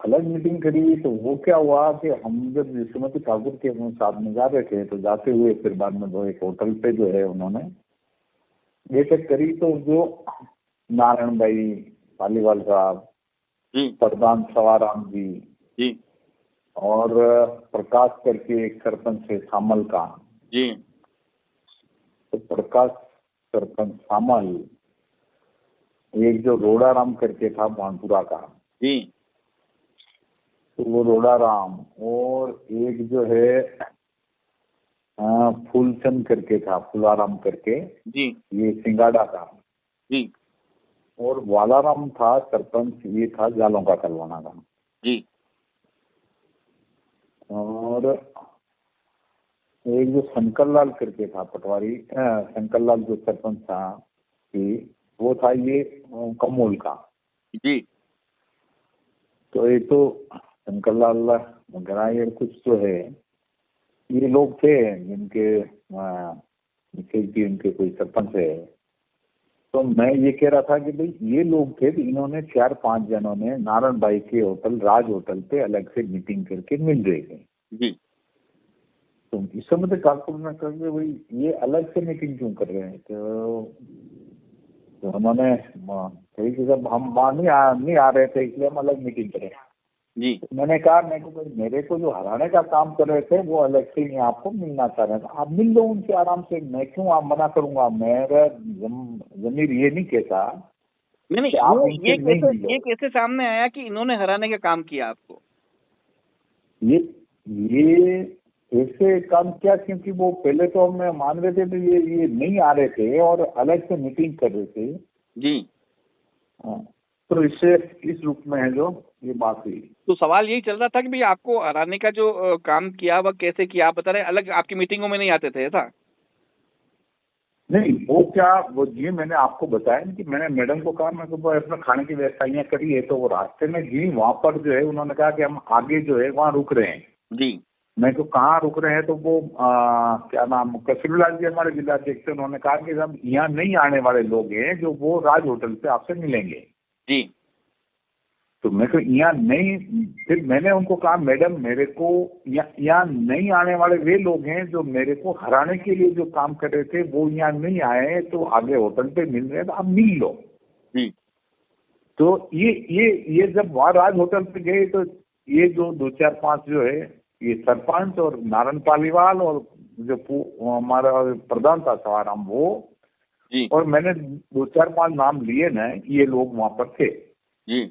अलग मीटिंग करी। तो वो क्या हुआ कि हम जब यशोमती ठाकुर के साथ में जा रहे थे तो जाते हुए फिर बाद में वो एक होटल पे जो है उन्होंने बैठक करी, तो जो नारायण भाई पालीवाल साहब, प्रधान सवाराम जी और प्रकाश करके एक सरपंच है सामल का जी, तो प्रकाश सरपंच सामल, एक जो रोडाराम करके था भानपुरा का जी, तो वो रोडाराम, और एक जो है फूलचंद करके था, फुलाराम करके जी, ये सिंगाड़ा का जी, और वालाराम था सरपंच, ये था जालों का कलवाना का जी, और एक जो शंकरलाल करके था पटवारी, शंकरलाल जो सरपंच था वो था ये कमोल का जी, तो ये तो शंकरलाल वगैरह ये कुछ जो है ये लोग थे जिनके उनके कोई सरपंच है। तो मैं ये कह रहा था कि भाई ये लोग थे तो इन्होंने 4-5 जनों ने नारायण भाई के होटल राज होटल पे अलग से मीटिंग करके मिल रहे थे जी, तो इस समय ठाकुर ने कहा कि भाई ये अलग से मीटिंग क्यों कर रहे हैं, तो उन्होंने कही कि जब हम वहाँ नहीं आ रहे थे इसलिए हम अलग मीटिंग करें जी, तो मैंने कहा मेरे को जो हराने का काम कर रहे थे वो अलग से ही आपको मिलना चाह रहे थे, आप मिल लो उनसे आराम से, मैं क्यों आप मना करूंगा, मेरा जमीर ये नहीं कहता। नहीं, ये कैसे सामने आया कि इन्होंने हराने का काम किया आपको? ये ऐसे काम किया क्योंकि वो पहले तो हम मान रहे थे तो ये नहीं आ रहे थे और अलग से मीटिंग कर रहे थे जी, तो इससे इस रूप में है जो ये बात हुई। तो सवाल यही चल रहा था कि भाई आपको हराने का जो काम किया वह कैसे किया? आप बता रहे अलग आपकी मीटिंगों में नहीं आते थे ऐसा? नहीं वो जी मैंने आपको बताया कि मैंने मैडम को कहा मैं अपना खाने की व्यवस्थाइयाँ करी है, तो वो रास्ते में जी वहाँ पर जो है उन्होंने कहा कि हम आगे जो है वहाँ रुक रहे हैं जी, मैं तो कहाँ रुक रहे हैं, तो वो क्या नाम कस्तूरीलाल जी हमारे जिलाध्यक्ष, उन्होंने कहा कि हम यहाँ नहीं आने वाले लोग हैं जो वो राज होटल पे आपसे मिलेंगे जी, तो मैं तो यहाँ नहीं, फिर मैंने उनको कहा मैडम मेरे को यहाँ नहीं आने वाले वे लोग हैं जो मेरे को हराने के लिए जो काम कर रहे थे वो यहाँ नहीं आए, तो आगे होटल पे मिल रहे हैं तो आप मिल लो जी, तो ये जब वहाँ राज होटल पे गए तो ये जो 2-4-5 जो है ये सरपंच और नारायण पालीवाल और जो हमारा प्रधान था सवाराम वो जी, और मैंने 2-4-5 नाम लिए ना, ये लोग वहाँ पर थे जी,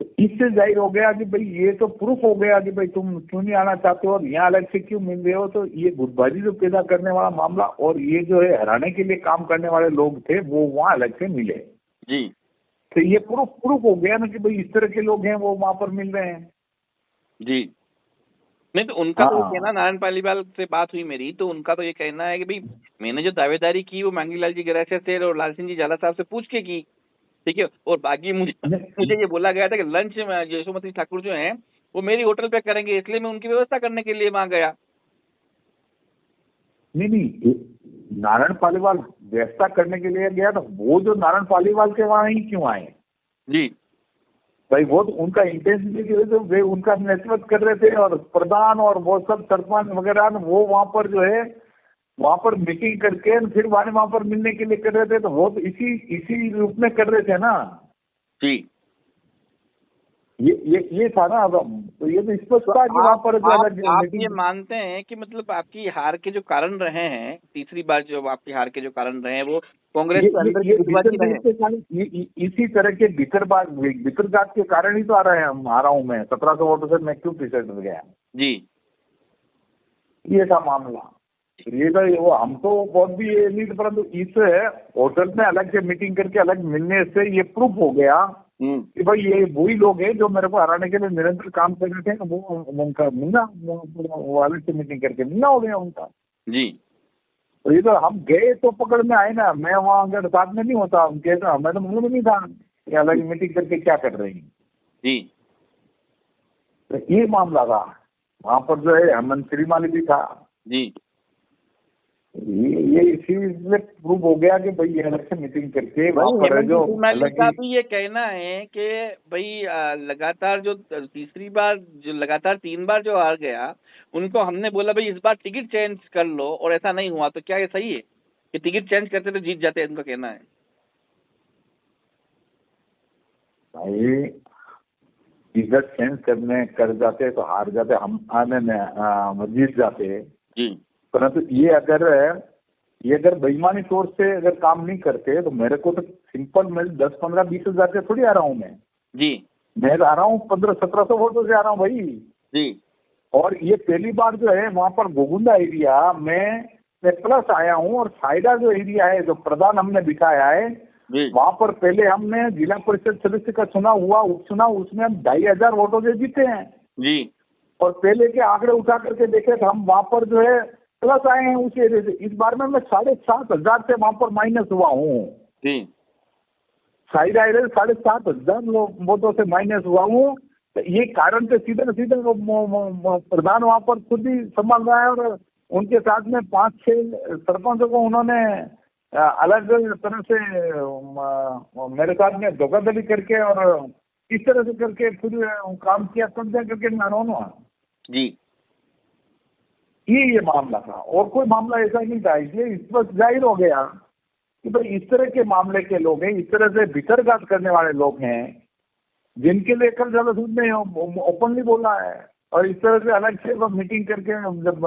तो इससे जाहिर हो गया कि भाई ये तो प्रूफ हो गया कि भाई तुम क्यों नहीं आना चाहते हो और यहाँ अलग से क्यों मिल रहे हो, तो ये गुटबाजी जो पैदा करने वाला मामला और ये जो है हराने के लिए काम करने वाले लोग थे वो वहाँ अलग से मिले जी, तो ये प्रूफ हो गया ना कि भाई इस तरह के लोग हैं वो वहाँ पर मिल रहे हैं जी। नहीं तो उनका तो कहना, नारायण पालीवाल से बात हुई मेरी, तो उनका तो ये कहना है कि भाई मैंने जो दावेदारी की वो मांगीलाल जी गरासिया से और लाल सिंह जी झाला साहब से पूछ के की, ठीक है, और बाकी मुझे ये बोला गया था कि लंच में यशोमती ठाकुर जो हैं वो मेरी होटल पे करेंगे, इसलिए मैं उनकी व्यवस्था करने के लिए वहां गया। नहीं नारायण पालीवाल व्यवस्था करने के लिए गया, तो वो जो नारायण पालीवाल के वहाँ ही क्यों आए? जी भाई वो तो उनका इंटेंसिटी की वजह से वे उनका नेतृत्व कर रहे थे, और प्रधान और वो सब सरपंच वगैरह न, वो वहां पर जो है वहां पर मीटिंग करके न फिर वहां पर मिलने के लिए कर रहे थे, तो वो तो इसी रूप में कर रहे थे ना। जी ये था ना। अब तो ये तो स्पष्ट था कि वहां पर जो अलग आप मीटिंग। ये मानते हैं कि मतलब आपकी हार के जो कारण रहे हैं, तीसरी बार जो आपकी हार के जो कारण रहे हैं वो कांग्रेस के अंदर की गुटबाजी रहे? इसी तरह के भीतरघात के कारण ही तो आ रहे हैं। हम हारा हूं मैं 1700 वोटों से, मैं क्यों पीछे हट गया? जी ये था मामला। ये तो वो हम तो बहुत भी ये नहीं थे, परंतु इस होटल में अलग से मीटिंग करके अलग मिलने से ये प्रूफ हो गया कि भाई ये वही लोग हैं जो मेरे को हराने के लिए निरंतर काम कर रहे थे। वो उनका मिलना, वो अलग से मीटिंग करके मिलना हो गया उनका। जी तो ये तो हम गए तो पकड़ में आए ना। मैं वहां अगर साथ में नहीं होता, हम कहते हमें तो मालूम नहीं था कि अलग मीटिंग करके क्या कर रही हैं। जी तो ये मामला था। वहां पर जो है हेमंत श्रीमाली भी था। जी ये इसी में प्रूव हो गया कि भाई ये अलग से मीटिंग करके वहां पर जो अलग का भी ये कहना है कि भाई लगातार जो तीसरी बार जो लगातार 3 बार जो हार गया, उनको हमने बोला भाई इस बार टिकट चेंज कर लो, और ऐसा नहीं हुआ, तो क्या ये सही है कि टिकट चेंज करते तो जीत जाते? इनका कहना है भाई टिकट चेंज कर जाते तो हार जाते, हम आने में जीत जाते। जी परंतु ये अगर बेईमानी तौर से अगर काम नहीं करते तो मेरे को तो सिंपल मैं 10, 15, 20 हजार से थोड़ी आ रहा हूँ मैं। जी मैं आ रहा हूँ 1500-1700 वोटों से आ रहा हूँ भाई। जी और ये पहली बार जो है वहां पर गोगुंडा एरिया में मैं प्लस आया हूँ, और साइडा जो एरिया है जो प्रधान हमने बिठाया है जी वहां पर पहले हमने जिला परिषद सदस्य का चुनाव हुआ, उपचुनाव, उसमें हम 2500 वोटों से जीते हैं। जी और पहले के आंकड़े उठा करके देखे तो हम वहां पर जो है प्लस आए हैं उस एरिया से। इस बार में मैं 7500 से वहां पर माइनस हुआ हूँ। जी साइड एरिया 7500 वोटों से माइनस हुआ हूँ। तो ये कारण से सीधे सीधे प्रधान वहां पर खुद ही संभाल रहा है, और उनके साथ में 5-6 सरपंचों को उन्होंने अलग तरह से मेरे साथ में धोखाधड़ी करके और इस तरह से करके फिर काम किया, कब्जा करके मैं जी ये मामला था, और कोई मामला ऐसा नहीं था। इसलिए इस पर जाहिर हो गया कि भाई इस तरह के मामले के लोग हैं, इस तरह से भीतरघात करने वाले लोग हैं, जिनके लिए कल ज्यादा सूद ने ओपनली बोला है, और इस तरह से अलग से मीटिंग करके जब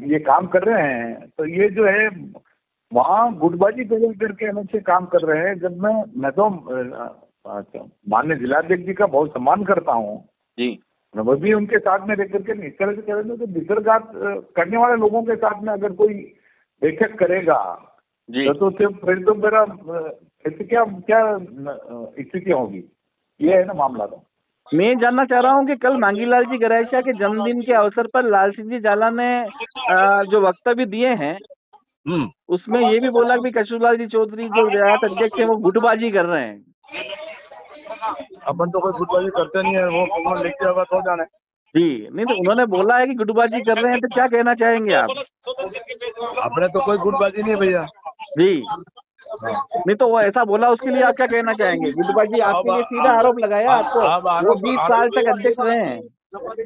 ये काम कर रहे हैं, तो ये जो है वहाँ गुटबाजी करके अलग से काम कर रहे हैं। जब मैं तो माननीय जिलाध्यक्ष जी का बहुत सम्मान करता हूँ जी, वो भी उनके साथ में रह करके इस तरह से करेंगे। तो भीतरघात करने वाले लोगों के साथ में अगर कोई बैठक करेगा जी तो फिर तो मेरा क्या स्थिति होगी, ये है ना मामला। तो मैं जानना चाह रहा हूँ कि कल मांगीलाल जी गरासिया के जन्मदिन के अवसर पर लाल सिंह जी जाला ने जो वक्तव्य दिए हैं उसमें ये भी बोला कि कशुरलाल जी चौधरी जो रियासत अध्यक्ष है वो गुटबाजी कर रहे हैं। अपन तो कोई गुटबाजी करते नहीं है, वो लिख के तो जाने जी नहीं, तो उन्होंने बोला है कि गुटबाजी कर रहे हैं, तो क्या कहना चाहेंगे आप? अपने तो कोई गुटबाजी नहीं है भैया जी नहीं, तो वो ऐसा बोला, उसके लिए आप क्या कहना चाहेंगे? गुटबाजी आपके लिए सीधा आरोप लगाया आपको, वो 20 साल तक अध्यक्ष रहे हैं।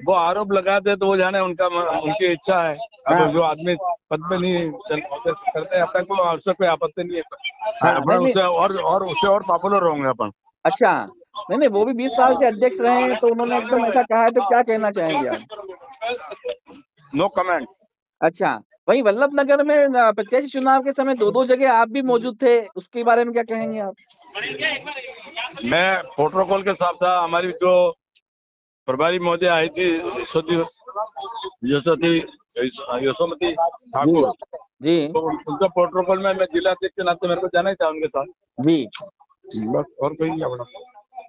वो आरोप लगाते तो वो जाने उनकी इच्छा है। अब जो आदमी पद में नहीं करते अपने को अवसर पे आपत्ति नहीं है, अपन उससे और पॉपुलर होंगे अपन। अच्छा नहीं, वो भी 20 साल से अध्यक्ष रहे हैं, तो उन्होंने एकदम ऐसा कहा है, तो क्या कहना चाहेंगे आप? No comment. अच्छा, वही वल्लभ नगर में प्रत्याशी चुनाव के समय 2 जगह आप भी मौजूद थे, उसके बारे में क्या कहेंगे आप? मैं प्रोटोकॉल के साथ था। हमारी जो प्रभारी महोदय आई थी यशोमती ठाकुर जी, तो उनका प्रोटोकॉल में मैं जिला अध्यक्ष के नाते मेरे को जाना ही था उनके साथ जी, बस, और कोई नहीं। अपना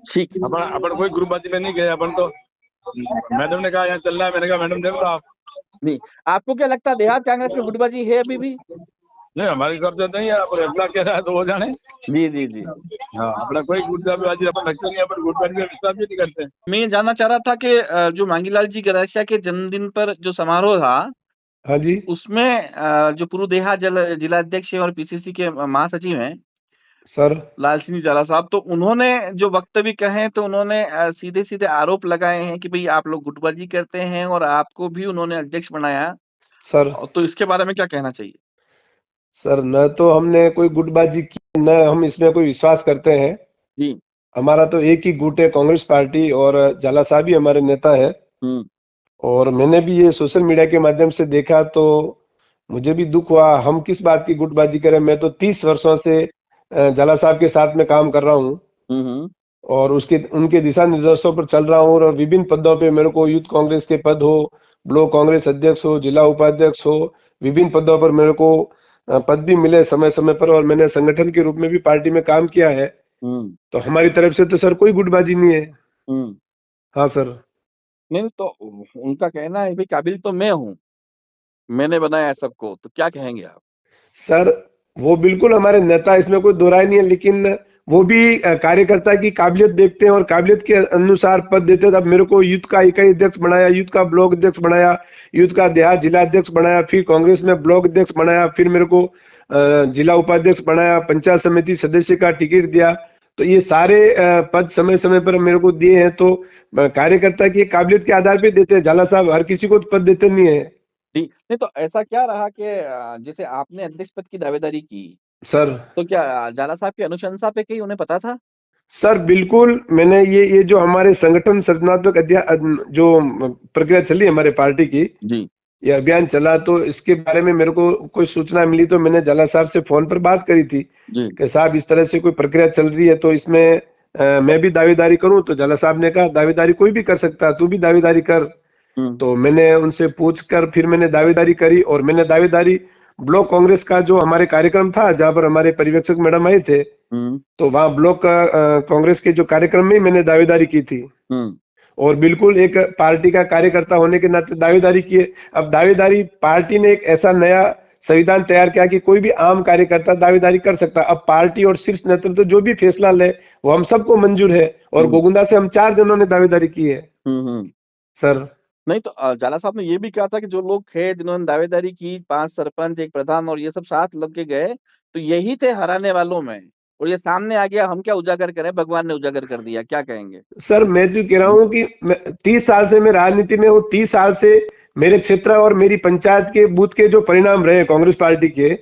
ठीक, अपन कोई ग्रुपबाजी में नहीं गए। अपन तो मैडम ने कहा यहाँ चलना है, मैंने कहा मैडम देख लो आप। नहीं, आपको क्या लगता है देहात कांग्रेस में गुटबाजी है अभी भी? नहीं, हमारी तरफ से नहीं है। अपन अपना कह रहा है तो वो जाने। जी जी जी, हाँ, अपना कोई गुटबाजी अपन रखते नहीं, अपन गुटबाजी में विश्वास भी नहीं करते। मैं जानना चाह रहा था कि जो मांगीलाल जी गरासिया के जन्मदिन पर जो समारोह था, हाँ जी, उसमें जो पूर्व देहात जिला अध्यक्ष और पीसीसी के महासचिव हैं, सर लाल सिंह जी जाला साहब, तो उन्होंने जो वक्तव्य कहे तो उन्होंने सीधे सीधे आरोप लगाए हैं कि भाई आप लोग गुटबाजी करते हैं और आपको भी उन्होंने अध्यक्ष बनाया। सर तो इसके बारे में क्या कहना चाहिए? सर, न तो हमने कोई गुटबाजी की, न हम इसमें कोई विश्वास करते हैं। जी। हमारा तो एक ही गुट है, कांग्रेस पार्टी, और जाला साहब ही हमारे नेता है। हम्म। और मैंने भी ये सोशल मीडिया के माध्यम से देखा तो मुझे भी दुख हुआ। हम किस बात की गुटबाजी करें? मैं तो 30 वर्षों से जाला साहब के साथ में काम कर रहा हूँ हम्म। और उसके उनके दिशा निर्देशों पर चल रहा हूँ, और विभिन्न पदों पे मेरे को यूथ कांग्रेस के पद हो, ब्लॉक कांग्रेस अध्यक्ष हो, जिला उपाध्यक्ष हो, विभिन्न पदों पर मेरे को पद भी मिले समय समय पर, और मैंने संगठन के रूप में भी पार्टी में काम किया है। तो हमारी तरफ से तो सर कोई गुटबाजी नहीं है। हम्म। हाँ सर। नहीं तो उनका कहना है भाई काबिल तो मैं हूँ, मैंने बनाया है सबको, तो क्या कहेंगे आप? सर वो बिल्कुल हमारे नेता, इसमें कोई दो राय नहीं है, लेकिन वो भी कार्यकर्ता की काबिलियत देखते हैं और काबिलियत के अनुसार पद देते हैं। अब मेरे को यूथ का इकाई अध्यक्ष बनाया, यूथ का ब्लॉक अध्यक्ष बनाया, यूथ का देहात जिला अध्यक्ष बनाया, फिर कांग्रेस में ब्लॉक अध्यक्ष बनाया, फिर मेरे को जिला उपाध्यक्ष बनाया, पंचायत समिति सदस्य का टिकट दिया। तो ये सारे पद समय समय पर मेरे को दिए हैं। तो कार्यकर्ता की काबिलियत के आधार पे देते हैं। जाला साहब हर किसी को पद देते नहीं है। जी। नहीं तो ऐसा क्या रहा कि जैसे आपने अध्यक्ष पद की दावेदारी की, सर तो क्या जाला साहब की अनुशंसा पे कहीं उन्हें पता था? सर बिल्कुल, मैंने ये जो हमारे संगठन सृजनात्मक जो प्रक्रिया चली हमारे पार्टी की, जी। ये अभियान चला, तो इसके बारे में मेरे को कोई सूचना मिली तो मैंने जाला साहब से फोन पर बात करी थी जी। कि साहब इस तरह से कोई प्रक्रिया चल रही है, तो इसमें मैं भी दावेदारी करूं? तो जाला साहब ने कहा दावेदारी कोई भी कर सकता है, तू भी दावेदारी कर। तो मैंने उनसे पूछकर फिर मैंने दावेदारी करी, और मैंने दावेदारी ब्लॉक कांग्रेस का जो हमारे कार्यक्रम था जहां पर हमारे पर्यवेक्षक मैडम आए थे, तो वहां ब्लॉक कांग्रेस के जो कार्यक्रम में मैंने दावेदारी की थी, और बिल्कुल एक पार्टी का कार्यकर्ता होने के नाते दावेदारी की है। अब दावेदारी पार्टी ने एक ऐसा नया संविधान तैयार किया कि कोई भी आम कार्यकर्ता दावेदारी कर सकता है। अब पार्टी और शीर्ष नेतृत्व जो भी फैसला ले वो हम सबको मंजूर है, और गोगुंदा से हम 4 जनों ने दावेदारी की है। सर नहीं तो जाला साहब ने ये भी कहा था कि जो लोग थे जिन्होंने दावेदारी की, 5 सरपंच, 1 प्रधान और ये सब साथ लग के गए, तो यही थे हराने वालों में, और ये सामने आ गया। हम क्या उजागर करें, भगवान ने उजागर कर दिया, क्या कहेंगे? सर मैं तो कह रहा हूँ कि 30 साल से मैं राजनीति में हूँ, 30 साल से मेरे क्षेत्र और मेरी पंचायत के बूथ के जो परिणाम रहे कांग्रेस पार्टी के,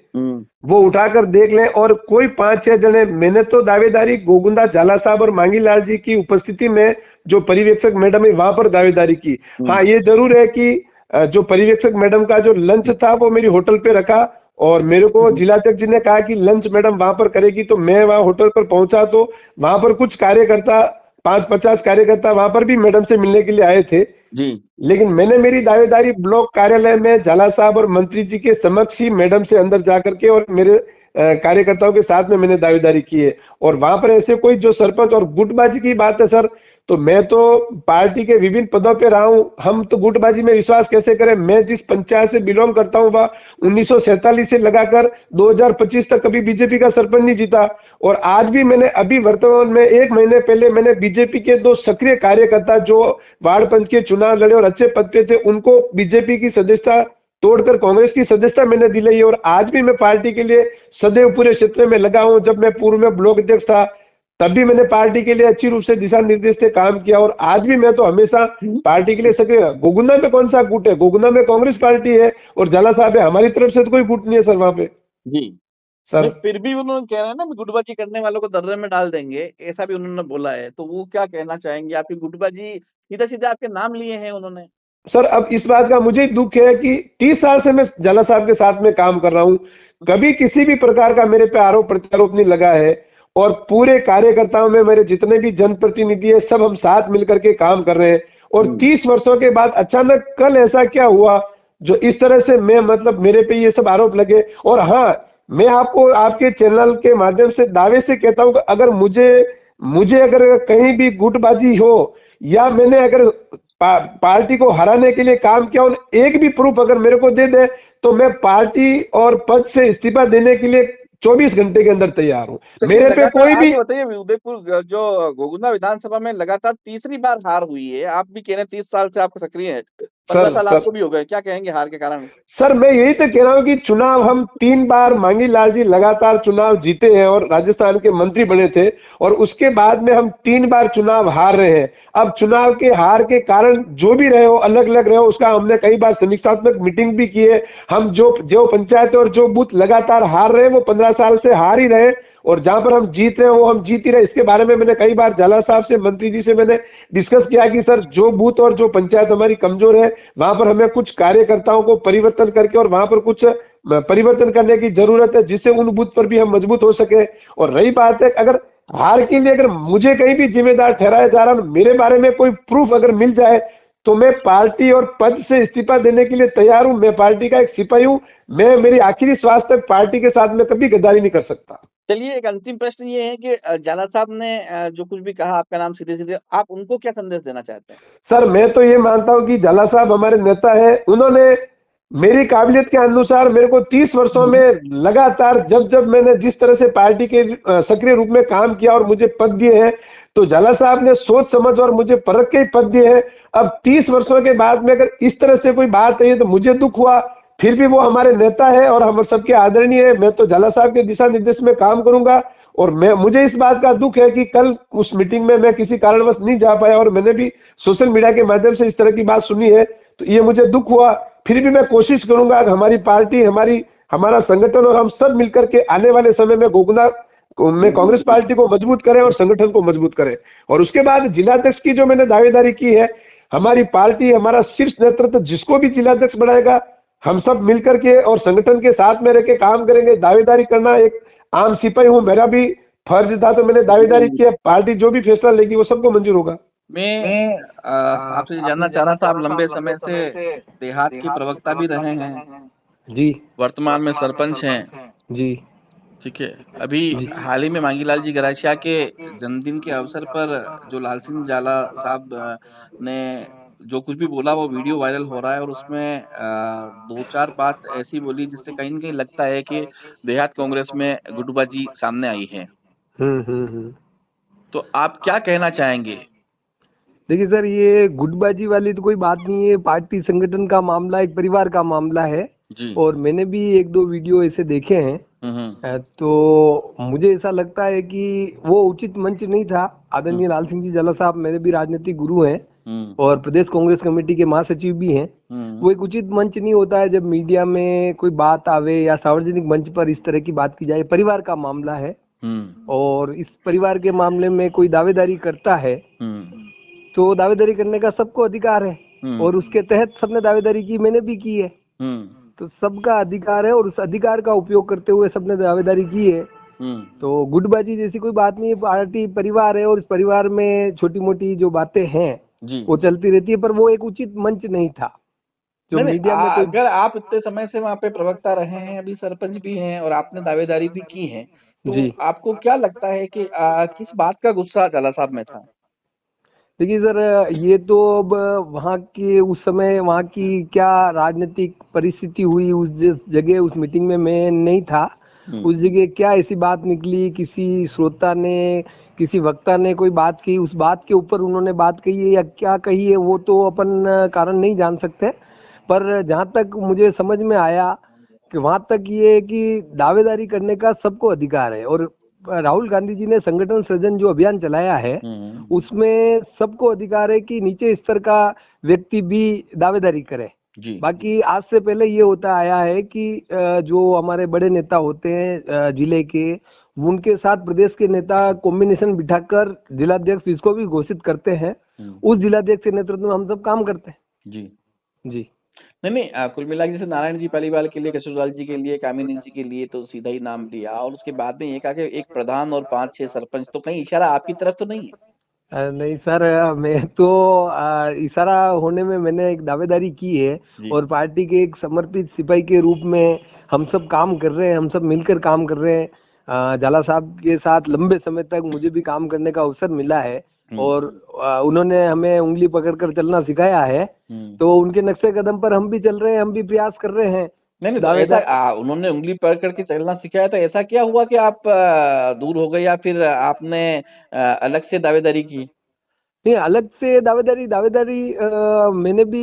वो उठाकर देख लें। और कोई 5-6 जने, मैंने तो दावेदारी गोगुंदा जाला साहब और मांगीलाल जी की उपस्थिति में जो पर्यवेक्षक मैडम है वहां पर दावेदारी की। हाँ ये जरूर है कि जो पर्यवेक्षक मैडम का जो लंच था वो मेरी होटल पे रखा, और मेरे को जिलाध्यक्ष जी ने कहा कि लंच मैडम वहां पर करेगी, तो मैं वहां होटल पर पहुंचा तो वहां पर कुछ कार्यकर्ता, 5-50 कार्यकर्ता वहां पर भी मैडम से मिलने के लिए आए थे जी। लेकिन मैंने मेरी दावेदारी ब्लॉक कार्यालय में झाला साहब और मंत्री जी के समक्ष ही मैडम से अंदर जाकर के और मेरे कार्यकर्ताओं के साथ में मैंने दावेदारी की है। और वहां पर ऐसे कोई जो सरपंच और गुटबाजी की बात है सर, तो मैं तो पार्टी के विभिन्न पदों पे रहा हूं, हम तो गुटबाजी में विश्वास कैसे करें। मैं जिस पंचायत से बिलोंग करता हूं वह 1947 से लगाकर 2025 तक कभी बीजेपी का सरपंच नहीं जीता। और आज भी मैंने अभी वर्तमान में 1 महीने पहले मैंने बीजेपी के 2 सक्रिय कार्यकर्ता जो वार्ड पंच के चुनाव लड़े और अच्छे पद पे थे, उनको बीजेपी की सदस्यता तोड़कर कांग्रेस की सदस्यता मैंने दिलाई है। और आज भी मैं पार्टी के लिए सदैव पूरे क्षेत्र में लगा हूं। जब मैं पूर्व में ब्लॉक अध्यक्ष था तब भी मैंने पार्टी के लिए अच्छी रूप से दिशा निर्देश से काम किया, और आज भी मैं तो हमेशा पार्टी के लिए सक्रिय। गोगुंदा में कौन सा गुट है? गोगुंदा में कांग्रेस पार्टी है और झाला साहब है, हमारी तरफ से तो कोई गुट नहीं है सर वहां पे। जी सर फिर भी उन्होंने कह रहे हैं ना गुटबाजी करने वालों को दर्रे में डाल देंगे, ऐसा भी उन्होंने बोला है। तो वो क्या कहना चाहेंगे? आपकी गुटबाजी सीधा सीधा आपके नाम लिए हैं उन्होंने। सर अब इस बात का मुझे दुख है कि 30 साल से मैं झाला साहब के साथ में काम कर रहा हूं, कभी किसी भी प्रकार का मेरे पे आरोप प्रत्यारोप नहीं लगा है। और पूरे कार्यकर्ताओं में मेरे जितने भी जनप्रतिनिधि है सब हम साथ मिलकर के काम कर रहे हैं। और 30 वर्षों के बाद अचानक कल ऐसा क्या हुआ जो इस तरह से मैं मतलब मेरे पे ये सब आरोप लगे। और हाँ, मैं आपको आपके चैनल के माध्यम से दावे से कहता हूं कि अगर मुझे अगर कहीं भी गुटबाजी हो या मैंने अगर पार्टी को हराने के लिए काम किया और एक भी प्रूफ अगर मेरे को दे दे तो मैं पार्टी और पद से इस्तीफा देने के लिए 24 घंटे के अंदर तैयार हूं। मेरे पे कोई भी बताइए, उदयपुर जो गोगुंदा विधानसभा में लगातार तीसरी बार हार हुई है, आप भी कह रहे हैं 30 साल से आप सक्रिय हैं, 15 सर साल सर आपको भी हो गए, क्या कहेंगे हार के कारण? सर मैं यही तो कह रहा हूँ कि चुनाव हम 3 बार मांगी लाल जी लगातार चुनाव जीते हैं और राजस्थान के मंत्री बने थे, और उसके बाद में हम 3 बार चुनाव हार रहे हैं। अब चुनाव के हार के कारण जो भी रहे हो, अलग अलग रहे हो, उसका हमने कई बार समीक्षात्मक मीटिंग भी की है। हम जो पंचायत और जो बूथ लगातार हार रहे हैं वो 15 साल से हार ही रहे, और जहां पर हम जीत रहे हैं वो हम जीत ही रहे। इसके बारे में मैंने कई बार झाला साहब से, मंत्री जी से मैंने डिस्कस किया कि सर जो बूथ और जो पंचायत हमारी कमजोर है वहां पर हमें कुछ कार्यकर्ताओं को परिवर्तन करके और वहां पर कुछ परिवर्तन करने की जरूरत है, जिससे उन बूथ पर भी हम मजबूत हो सके। और रही बात है, अगर हार के लिए अगर मुझे कहीं भी जिम्मेदार ठहराया जा रहा है, मेरे बारे में कोई प्रूफ अगर मिल जाए तो मैं पार्टी और पद से इस्तीफा देने के लिए तैयार हूं। मैं पार्टी का एक सिपाही हूं, मैं मेरी आखिरी श्वास तक पार्टी के साथ में कभी गद्दारी नहीं कर सकता। चलिए, एक अंतिम प्रश्न ये है कि झाला साहब ने जो कुछ भी कहा आपका नाम सीधे सीधे, आप उनको क्या संदेश देना चाहते हैं? सर मैं तो ये मानता हूं कि झाला साहब हमारे नेता है। उन्होंने मेरी काबिलियत के अनुसार मेरे को 30 वर्षों में लगातार जब जब मैंने जिस तरह से पार्टी के सक्रिय रूप में काम किया और मुझे पद दिए हैं, तो झाला साहब ने सोच समझ और मुझे परख के ही पद दिए हैं। अब 30 वर्षों के बाद में अगर इस तरह से कोई बात है तो मुझे दुख हुआ, फिर भी वो हमारे नेता है और हम सबके आदरणीय है। मैं तो झाला साहब के दिशा निर्देश में काम करूंगा, और मुझे इस बात का दुख है कि कल उस मीटिंग में मैं किसी कारणवश नहीं जा पाया, और मैंने भी सोशल मीडिया के माध्यम से इस तरह की बात सुनी है, तो ये मुझे दुख हुआ। फिर भी मैं कोशिश करूंगा कि हमारी पार्टी, हमारा संगठन और हम सब मिलकर के आने वाले समय में में कांग्रेस पार्टी को मजबूत करें और संगठन को मजबूत करें। और उसके बाद जिलाध्यक्ष की जो मैंने दावेदारी की है, हमारी पार्टी, हमारा शीर्ष नेतृत्व जिसको भी जिलाध्यक्ष बनाएगा, हम सब मिलकर के और संगठन के साथ में रह के काम करेंगे। दावेदारी करना एक आम सिपाही हूं, मेरा भी फर्ज था, तो मैंने दावेदारी की है। पार्टी जो भी फैसला लेगी वो सबको मंजूर होगा। मैं आपसे जानना चाह रहा था, आप लंबे समय से देहात के प्रवक्ता भी रहे हैं जी वर्तमान में सरपंच हैं, जी ठीक है। अभी हाल ही में मांगीलाल जी गरासिया के जन्मदिन के अवसर पर जो लाल सिंह झाला साहब ने जो कुछ भी बोला वो वीडियो वायरल हो रहा है, और उसमें 2-4 बात ऐसी बोली जिससे कहीं न कहीं लगता है कि देहात कांग्रेस में गुटबाजी सामने आई है। तो आप क्या कहना चाहेंगे? देखिए सर, ये गुटबाजी वाली तो कोई बात नहीं है। पार्टी संगठन का मामला, एक परिवार का मामला है। जी। और मैंने भी 1-2 वीडियो ऐसे देखे हैं। तो मुझे ऐसा लगता है कि वो उचित मंच नहीं था। आदरणीय लाल सिंह जी झाला साहब मेरे भी राजनीतिक गुरु हैं और प्रदेश कांग्रेस कमेटी के महासचिव भी हैं। वो एक उचित मंच नहीं होता है जब मीडिया में कोई बात आवे या सार्वजनिक मंच पर इस तरह की बात की जाए। परिवार का मामला है और इस परिवार के मामले में कोई दावेदारी करता है तो दावेदारी करने का सबको अधिकार है, और उसके तहत सबने दावेदारी की, मैंने भी की है। तो सबका अधिकार है और उस अधिकार का उपयोग करते हुए सबने दावेदारी की है। तो गुटबाजी जैसी कोई बात नहीं है। पार्टी परिवार है और इस परिवार में छोटी मोटी जो बातें हैं वो चलती रहती है, पर वो एक उचित मंच नहीं था जो मीडिया में कोई... अगर आप इतने समय से वहाँ पे प्रवक्ता रहे हैं, अभी सरपंच भी हैं और आपने दावेदारी भी की है, तो आपको क्या लगता है कि किस बात का गुस्सा झाला साहब में था? देखिए सर, ये तो अब वहाँ की उस समय वहाँ की क्या राजनीतिक परिस्थिति हुई उस जगह, उस मीटिंग में मैं नहीं था। उस जगह क्या ऐसी बात निकली, किसी श्रोता ने, किसी वक्ता ने कोई बात की, उस बात के ऊपर उन्होंने बात कही है या क्या कही है वो तो अपन कारण नहीं जान सकते। पर जहाँ तक मुझे समझ में आया कि वहाँ तक ये है कि दावेदारी करने का सबको अधिकार है, और राहुल गांधी जी ने संगठन सृजन जो अभियान चलाया है उसमें सबको अधिकार है कि नीचे स्तर का व्यक्ति भी दावेदारी करे। बाकी आज से पहले ये होता आया है कि जो हमारे बड़े नेता होते हैं जिले के, उनके साथ प्रदेश के नेता कॉम्बिनेशन बिठाकर जिलाध्यक्ष जिसको भी घोषित करते हैं, उस जिलाध्यक्ष के नेतृत्व में हम सब काम करते हैं। जी नहीं, कुल मिला के जैसे नारायण जी पालीवाल के लिए, कशुरलाल जी के लिए, कामिनी जी के लिए तो सीधा ही नाम लिया, और उसके बाद में ये कहा कि एक प्रधान और 5-6 सरपंच, तो कहीं इशारा आपकी तरफ तो नहीं है? नहीं सर, मैं तो इशारा होने में मैंने एक दावेदारी की है और पार्टी के एक समर्पित सिपाही के रूप में हम सब काम कर रहे हैं, हम सब मिलकर काम कर रहे हैं। झाला साहब के साथ लंबे समय तक मुझे भी काम करने का अवसर मिला है और उन्होंने हमें उंगली पकड़कर चलना सिखाया है, तो उनके नक्शे कदम पर हम भी चल रहे हैं, हम भी प्रयास कर रहे हैं। नहीं, तो ऐसा उन्होंने उंगली पकड़ के चलना सिखाया, तो ऐसा क्या हुआ कि आप दूर हो गए या फिर आपने अलग से दावेदारी की? नहीं, अलग से दावेदारी दावेदारी मैंने भी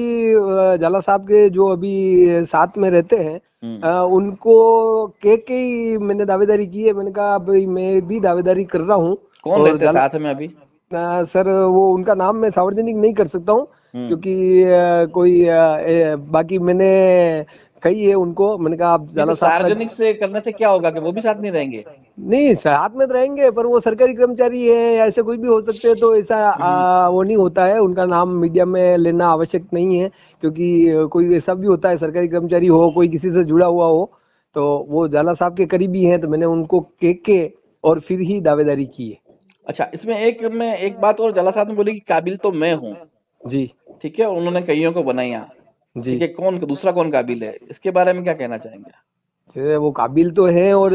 जाला साहब के जो अभी साथ में रहते हैं उनको कह के ही मैंने दावेदारी की है। मैंने कहा भाई मैं भी दावेदारी कर रहा हूँ। कौन और रहते हैं साथ में अभी? सर वो उनका नाम मैं सार्वजनिक नहीं कर सकता हूँ क्योंकि बाकी मैंने कही है उनको। मैंने कहा आप तो जाला साहब सार्वजनिक से करने से क्या होगा कि वो भी साथ नहीं रहेंगे? नहीं, साथ में तो रहेंगे पर वो सरकारी कर्मचारी है या ऐसे कोई भी हो सकते हैं, तो ऐसा वो नहीं होता है। उनका नाम मीडिया में लेना आवश्यक नहीं है क्योंकि कोई ऐसा भी होता है, सरकारी कर्मचारी हो, कोई किसी से जुड़ा हुआ हो, तो वो जाला साहब के करीबी हैं, तो मैंने उनको कह के और फिर ही दावेदारी की है। अच्छा, इसमें एक बात और जाला साहब ने बोली कि काबिल तो मैं हूँ जी ठीक है, उन्होंने कईयों को बनाया जी। ठीक है, दूसरा कौन काबिल है, इसके बारे में क्या कहना चाहेंगे? वो काबिल तो है और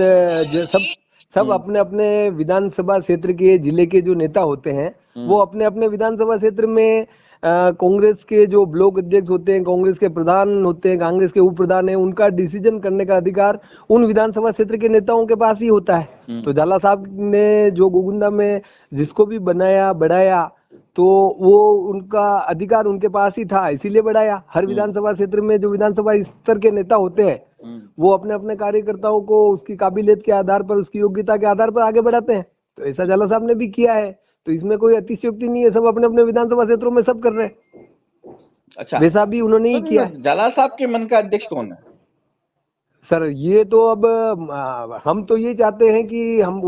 सब अपने अपने विधानसभा क्षेत्र के जिले के जो नेता होते हैं वो अपने अपने विधानसभा क्षेत्र में कांग्रेस के जो ब्लॉक अध्यक्ष होते हैं, कांग्रेस के प्रधान होते हैं, कांग्रेस के उप प्रधान है, उनका डिसीजन करने का अधिकार उन विधानसभा क्षेत्र के नेताओं के पास ही होता है। तो जाला साहब ने जो गोगुंदा में जिसको भी बनाया बढ़ाया तो वो उनका अधिकार उनके पास ही था, इसीलिए बढ़ाया। हर विधानसभा क्षेत्र में जो विधानसभा स्तर के नेता होते हैं वो अपने अपने कार्यकर्ताओं को उसकी काबिलियत के आधार पर, उसकी योग्यता के आधार पर आगे बढ़ाते हैं। तो ऐसा जाला साहब ने भी किया है, तो इसमें कोई अतिशयोक्ति नहीं है। सब अपने अपने विधानसभा क्षेत्रों में सब कर रहे हैं। अच्छा, वैसा भी उन्होंने ही किया है। जाला साहब के मन का अध्यक्ष कौन है? सर ये तो अब हम तो ये चाहते हैं कि हम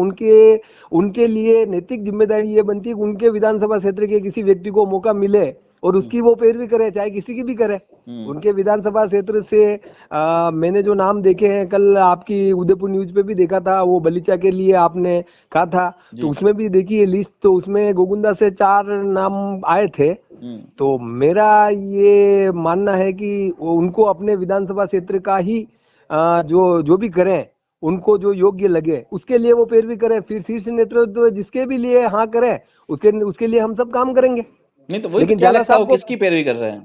उनके लिए नैतिक जिम्मेदारी ये बनती है कि उनके विधानसभा क्षेत्र के किसी व्यक्ति को मौका मिले और उसकी वो पैरवी करे, चाहे किसी की भी करे। उनके विधानसभा क्षेत्र से मैंने जो नाम देखे हैं, कल आपकी उदयपुर न्यूज पे भी देखा था, वो बलीचा के लिए आपने कहा था, तो उसमें भी देखी है लिस्ट, तो उसमें गोगुंदा से 4 नाम आए थे। तो मेरा ये मानना है कि उनको अपने विधानसभा क्षेत्र का ही जो भी करें, उनको जो योग्य लगे उसके लिए वो पैरवी करें। फिर शीर्ष नेतृत्व जिसके भी लिए हाँ करें, उसके लिए हम सब काम करेंगे। नहीं तो वही, क्या लगता है किसकी पैरवी कर रहे हैं?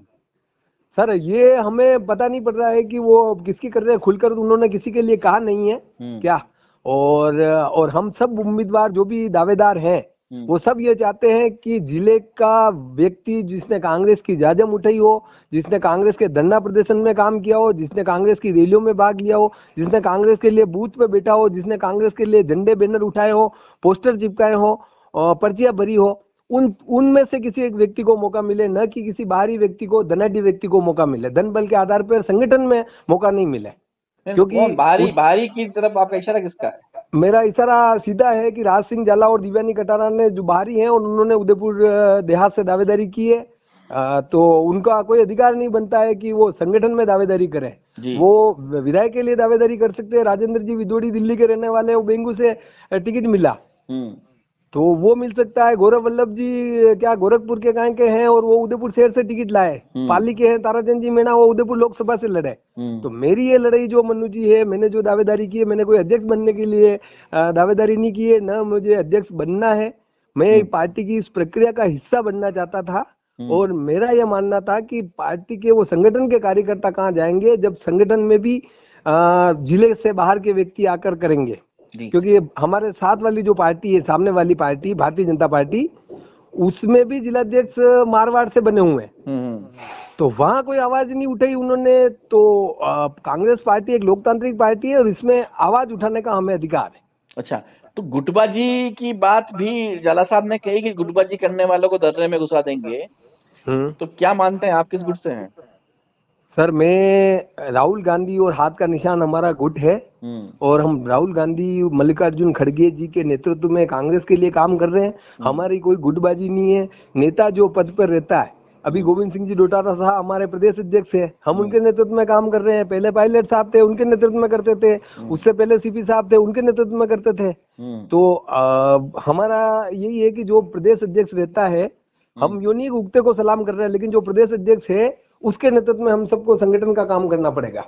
सर ये हमें पता नहीं पड़ रहा है कि वो किसकी कर रहे हैं, खुलकर उन्होंने किसी के लिए कहा नहीं है क्या। और हम सब उम्मीदवार जो भी दावेदार हैं वो सब ये चाहते हैं कि जिले का व्यक्ति जिसने कांग्रेस की जाजम उठाई हो, जिसने कांग्रेस के धरना प्रदर्शन में काम किया हो, जिसने कांग्रेस की रैलियों में भाग लिया हो, जिसने कांग्रेस के लिए बूथ पे बैठा हो, जिसने कांग्रेस के लिए झंडे बैनर उठाए हो, पोस्टर चिपकाए हो, पर्चियां भरी हो, उनमें से किसी एक व्यक्ति को मौका मिले, न कि किसी बाहरी व्यक्ति को, धनाढ्य व्यक्ति को मौका मिले। धन बल के आधार पर संगठन में मौका नहीं मिले। क्योंकि बाहरी की तरफ आपका इशारा किसका है? मेरा इशारा सीधा है कि राज सिंह जाला और दिव्यानी कटारा ने जो बाहरी हैं और उन्होंने उदयपुर देहात से दावेदारी की है, तो उनका कोई अधिकार नहीं बनता है कि वो संगठन में दावेदारी करें। वो विधायक के लिए दावेदारी कर सकते हैं। राजेंद्र जी विदोड़ी दिल्ली के रहने वाले, वो बेंगू से टिकट मिला तो वो मिल सकता है। गौरव वल्लभ जी क्या गोरखपुर के कहाँ के हैं और वो उदयपुर शहर से टिकट लाए। पाली के हैं ताराचंद जी मीणा, वो उदयपुर लोकसभा से लड़े। तो मेरी ये लड़ाई जो मनु जी है, मैंने जो दावेदारी की है, मैंने कोई अध्यक्ष बनने के लिए दावेदारी नहीं की है, न मुझे अध्यक्ष बनना है। मैं पार्टी की इस प्रक्रिया का हिस्सा बनना चाहता था और मेरा यह मानना था कि पार्टी के वो संगठन के कार्यकर्ता कहाँ जाएंगे जब संगठन में भी जिले से बाहर के व्यक्ति आकर करेंगे। क्योंकि हमारे साथ वाली जो पार्टी है, सामने वाली पार्टी भारतीय जनता पार्टी, उसमें भी जिलाध्यक्ष मारवाड़ से बने हुए हैं, तो वहां कोई आवाज नहीं उठाई उन्होंने। तो कांग्रेस पार्टी एक लोकतांत्रिक पार्टी है और इसमें आवाज उठाने का हमें अधिकार है। अच्छा, तो गुटबाजी की बात भी जाला साहब ने कही कि गुटबाजी करने वालों को दर्रे में घुसा देंगे, तो क्या मानते हैं आप, किस गुट से हैं? सर मैं राहुल गांधी और हाथ का निशान हमारा गुट है और हम राहुल गांधी मल्लिकार्जुन खड़गे जी के नेतृत्व में कांग्रेस के लिए काम कर रहे हैं। हमारी कोई गुटबाजी नहीं है। नेता जो पद पर रहता है, अभी गोविंद सिंह जी डोटारा साहब हमारे प्रदेश अध्यक्ष है, हम उनके नेतृत्व में काम कर रहे हैं। पहले पायलट साहब थे, उनके नेतृत्व में करते थे। उससे पहले सीपी साहब थे, उनके नेतृत्व में करते थे। तो हमारा यही है कि जो प्रदेश अध्यक्ष रहता है, हम यूं नहीं उगते को सलाम कर रहे हैं, लेकिन जो प्रदेश अध्यक्ष है उसके नेतृत्व में हम सबको संगठन का काम करना पड़ेगा।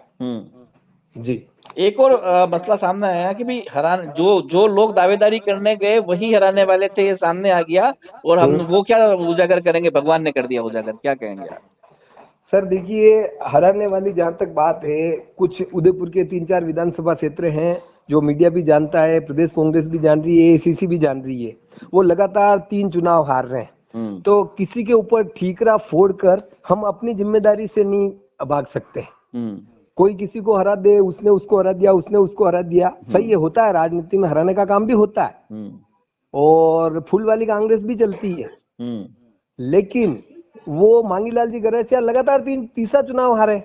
जी, एक और मसला सामने आया कि भाई जो लोग दावेदारी करने गए वही हराने वाले थे, ये सामने आ गया और हम वो क्या उजागर करेंगे, भगवान ने कर दिया उजागर, क्या कहेंगे आप? सर देखिए, हराने वाली जहां तक बात है, कुछ उदयपुर के 3-4 विधानसभा क्षेत्र हैं जो मीडिया भी जानता है, प्रदेश कांग्रेस भी जान रही है, ACC भी जान रही है। वो लगातार 3 चुनाव हार रहे हैं। तो किसी के ऊपर ठीकरा फोड़ कर हम अपनी जिम्मेदारी से नहीं भाग सकते। कोई किसी को हरा दे, उसने उसको हरा दिया, उसने उसको हरा दिया, सही है, होता है, राजनीति में हराने का काम भी होता है और फूल वाली कांग्रेस भी चलती है। लेकिन वो मांगीलाल जी गौरैया लगातार तीसरा चुनाव हारे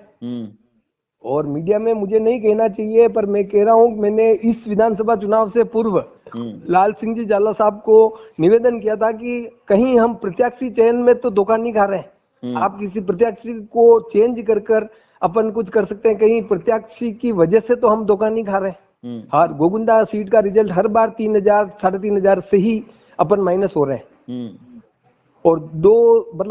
और मीडिया में मुझे नहीं कहना चाहिए पर मैं कह रहा हूं, मैंने इस विधानसभा चुनाव से पूर्व लाल सिंह जी झाला साहब को निवेदन किया था कि कहीं हम प्रत्याशी चयन में तो धोखा नहीं खा रहे, आप किसी प्रत्याशी को चेंज कर अपन कुछ कर सकते हैं, कहीं प्रत्याशी की वजह से तो हम धोखा नहीं खा रहे। हाँ, गोगुंदा सीट का रिजल्ट हर बार 3,000 3,500 से ही अपन माइनस हो रहे हैं और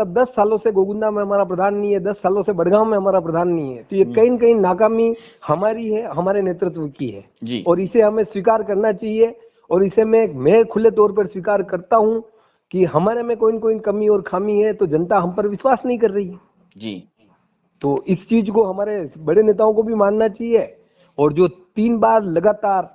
10 सालों से गोगुंदा में हमारा प्रधान नहीं है, 10 सालों से बड़गांव में हमारा प्रधान नहीं है, तो ये कहीं न कहीं नाकामी हमारी है, हमारे नेतृत्व की है और इसे हमें स्वीकार करना चाहिए और इसे मैं खुले तौर पर स्वीकार करता हूं कि हमारे में कोई न कोई कमी और खामी है, तो जनता हम पर विश्वास नहीं कर रही है जी। तो इस चीज को हमारे बड़े नेताओं को भी मानना चाहिए और जो 3 बार लगातार,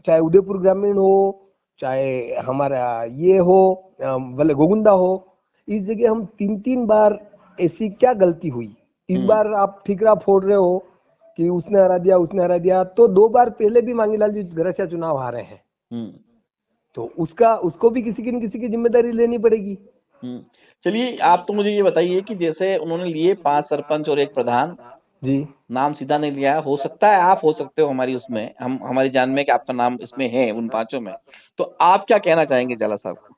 चाहे उदयपुर ग्रामीण हो, चाहे हमारा ये हो भले गोगुंदा हो, इस जगह हम 3 बार ऐसी क्या गलती हुई, इस बार आप ठीकरा फोड़ रहे हो कि उसने हरा दिया, उसने हरा दिया, तो 2 बार पहले भी मांगीलाल जी गौरैया चुनाव हारे हैं तो उसको भी किसी न किसी की जिम्मेदारी लेनी पड़ेगी। चलिए, आप तो मुझे ये बताइए कि जैसे उन्होंने लिए 5 सरपंच और 1 प्रधान जी, नाम सीधा नहीं लिया, हो सकता है आप हो सकते हो हमारी उसमें, हम हमारी जान में कि आपका नाम इसमें है उन 5 में, तो आप क्या कहना चाहेंगे झाला साहब को?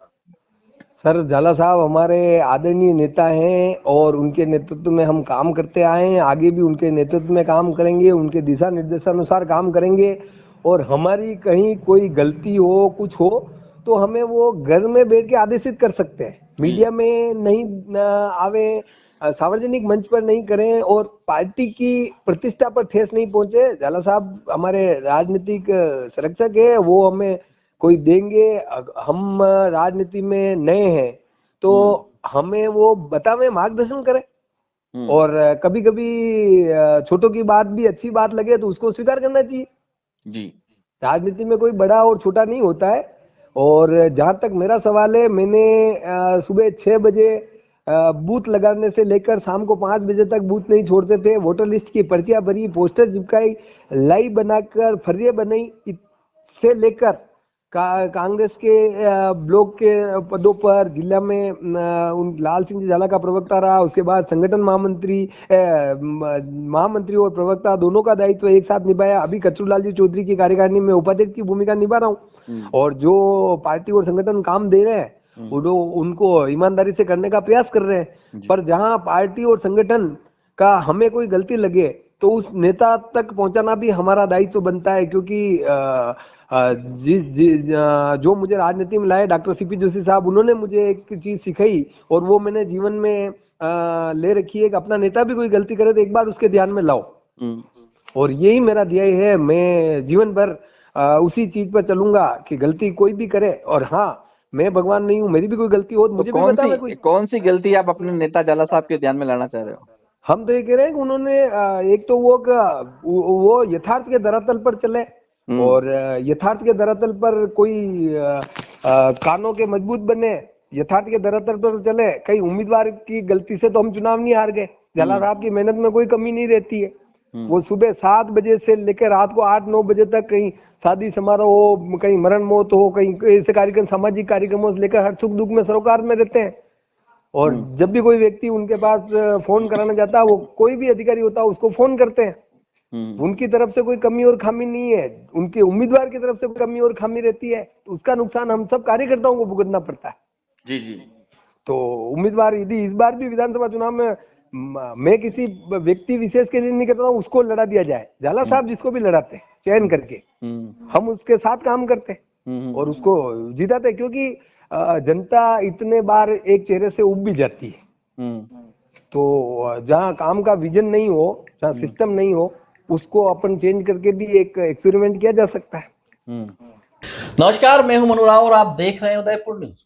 सर, झाला साहब हमारे आदरणीय नेता हैं और उनके नेतृत्व में हम काम करते आए हैं, आगे भी उनके नेतृत्व में काम करेंगे, उनके दिशा निर्देशानुसार काम करेंगे और हमारी कहीं कोई गलती हो, कुछ हो तो हमें वो घर में बैठ के आदेशित कर सकते हैं, मीडिया में नहीं आवे, सार्वजनिक मंच पर नहीं करें और पार्टी की प्रतिष्ठा पर ठेस नहीं पहुंचे। झाला साहब हमारे राजनीतिक संरक्षक है, वो हमें कोई देंगे, हम राजनीति में नए हैं तो हमें वो बतावे, मार्गदर्शन करें और कभी कभी छोटों की बात भी अच्छी बात लगे तो उसको स्वीकार करना चाहिए जी। राजनीति में कोई बड़ा और छोटा नहीं होता है और जहां तक मेरा सवाल है, मैंने सुबह 6 बजे बूथ लगाने से लेकर शाम को 5 बजे तक बूथ नहीं छोड़ते थे, वोटर लिस्ट की पर्चियां भरी, पोस्टर चिपकाई, लाइव बनाकर फरिये बनाई, से लेकर कांग्रेस के ब्लॉक के पदों पर जिला में उन लाल सिंह जी झाला का प्रवक्ता रहा, उसके बाद संगठन महामंत्री और प्रवक्ता दोनों का दायित्व एक साथ निभाया। अभी कचरूलाल जी चौधरी की कार्यकारिणी में उपाध्यक्ष की भूमिका निभा रहा हूँ और जो पार्टी और संगठन काम दे रहे हैं उनको ईमानदारी से करने का प्रयास कर रहे हैं, पर जहां पार्टी और संगठन का हमें कोई गलती लगे तो उस नेता तक पहुंचाना भी हमारा दायित्व बनता है, क्योंकि जो मुझे राजनीति में लाए डॉक्टर सीपी जोशी साहब, उन्होंने मुझे एक चीज सिखाई और वो मैंने जीवन में ले रखी है कि अपना नेता भी कोई गलती करे तो एक बार उसके ध्यान में लाओ और यही मेरा ध्येय है। मैं जीवन भर उसी चीज पर चलूंगा कि गलती कोई भी करे और हाँ, मैं भगवान नहीं हूँ, मेरी भी कोई गलती हो तो मुझे भी बतावे। कौन सी गलती आप अपने नेता झाला साहब के ध्यान में लाना चाह रहे हो? हम तो ये कह रहे हैं कि उन्होंने एक तो वो यथार्थ के धरातल पर चले और यथार्थ के धरातल पर कोई कानों के मजबूत बने, यथार्थ के धरातल पर चले। कई उम्मीदवार की गलती से तो हम चुनाव नहीं हार गए, झाला साहब की मेहनत में कोई कमी नहीं रहती है। वो सुबह 7 बजे से लेकर रात को 8-9 बजे तक कहीं शादी समारोह हो, कहीं मरण मौत हो, कहीं ऐसे कार्यक्रम, सामाजिक कार्यक्रमों से लेकर हर सुख दुख में सरोकार में रहते हैं और जब भी कोई व्यक्ति उनके पास फोन कराना चाहता है, वो कोई भी अधिकारी होता है उसको फोन करते हैं। उनकी तरफ से कोई कमी और खामी नहीं है, उनके उम्मीदवार की तरफ से कोई कमी और खामी रहती है तो उसका नुकसान हम सब कार्यकर्ताओं को भुगतना पड़ता है जी जी। तो उम्मीदवार यदि इस बार भी विधानसभा चुनाव में मैं किसी व्यक्ति विशेष के लिए नहीं कहता हूँ उसको लड़ा दिया जाए, झाला साहब जिसको भी लड़ाते चयन करके हम उसके साथ काम करते और उसको जिताते, क्योंकि जनता इतने बार एक चेहरे से उब भी जाती है। तो जहाँ काम का विजन नहीं हो, जहाँ सिस्टम नहीं हो, उसको अपन चेंज करके भी एक एक्सपेरिमेंट किया जा सकता है। नमस्कार, मैं हूं मनु राव और आप देख रहे हैं उदयपुर न्यूज।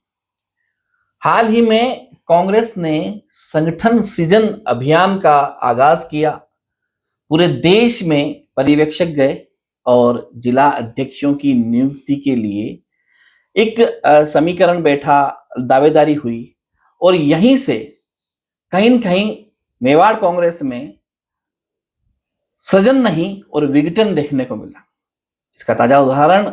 हाल ही में कांग्रेस ने संगठन सृजन अभियान का आगाज किया। पूरे देश में पर्यवेक्षक गए और जिला अध्यक्षों की नियुक्ति के लिए एक समीकरण बैठा, दावेदारी हुई और यहीं से कहीं न कहीं मेवाड़ कांग्रेस में सृजन नहीं और विघटन देखने को मिला। इसका ताजा उदाहरण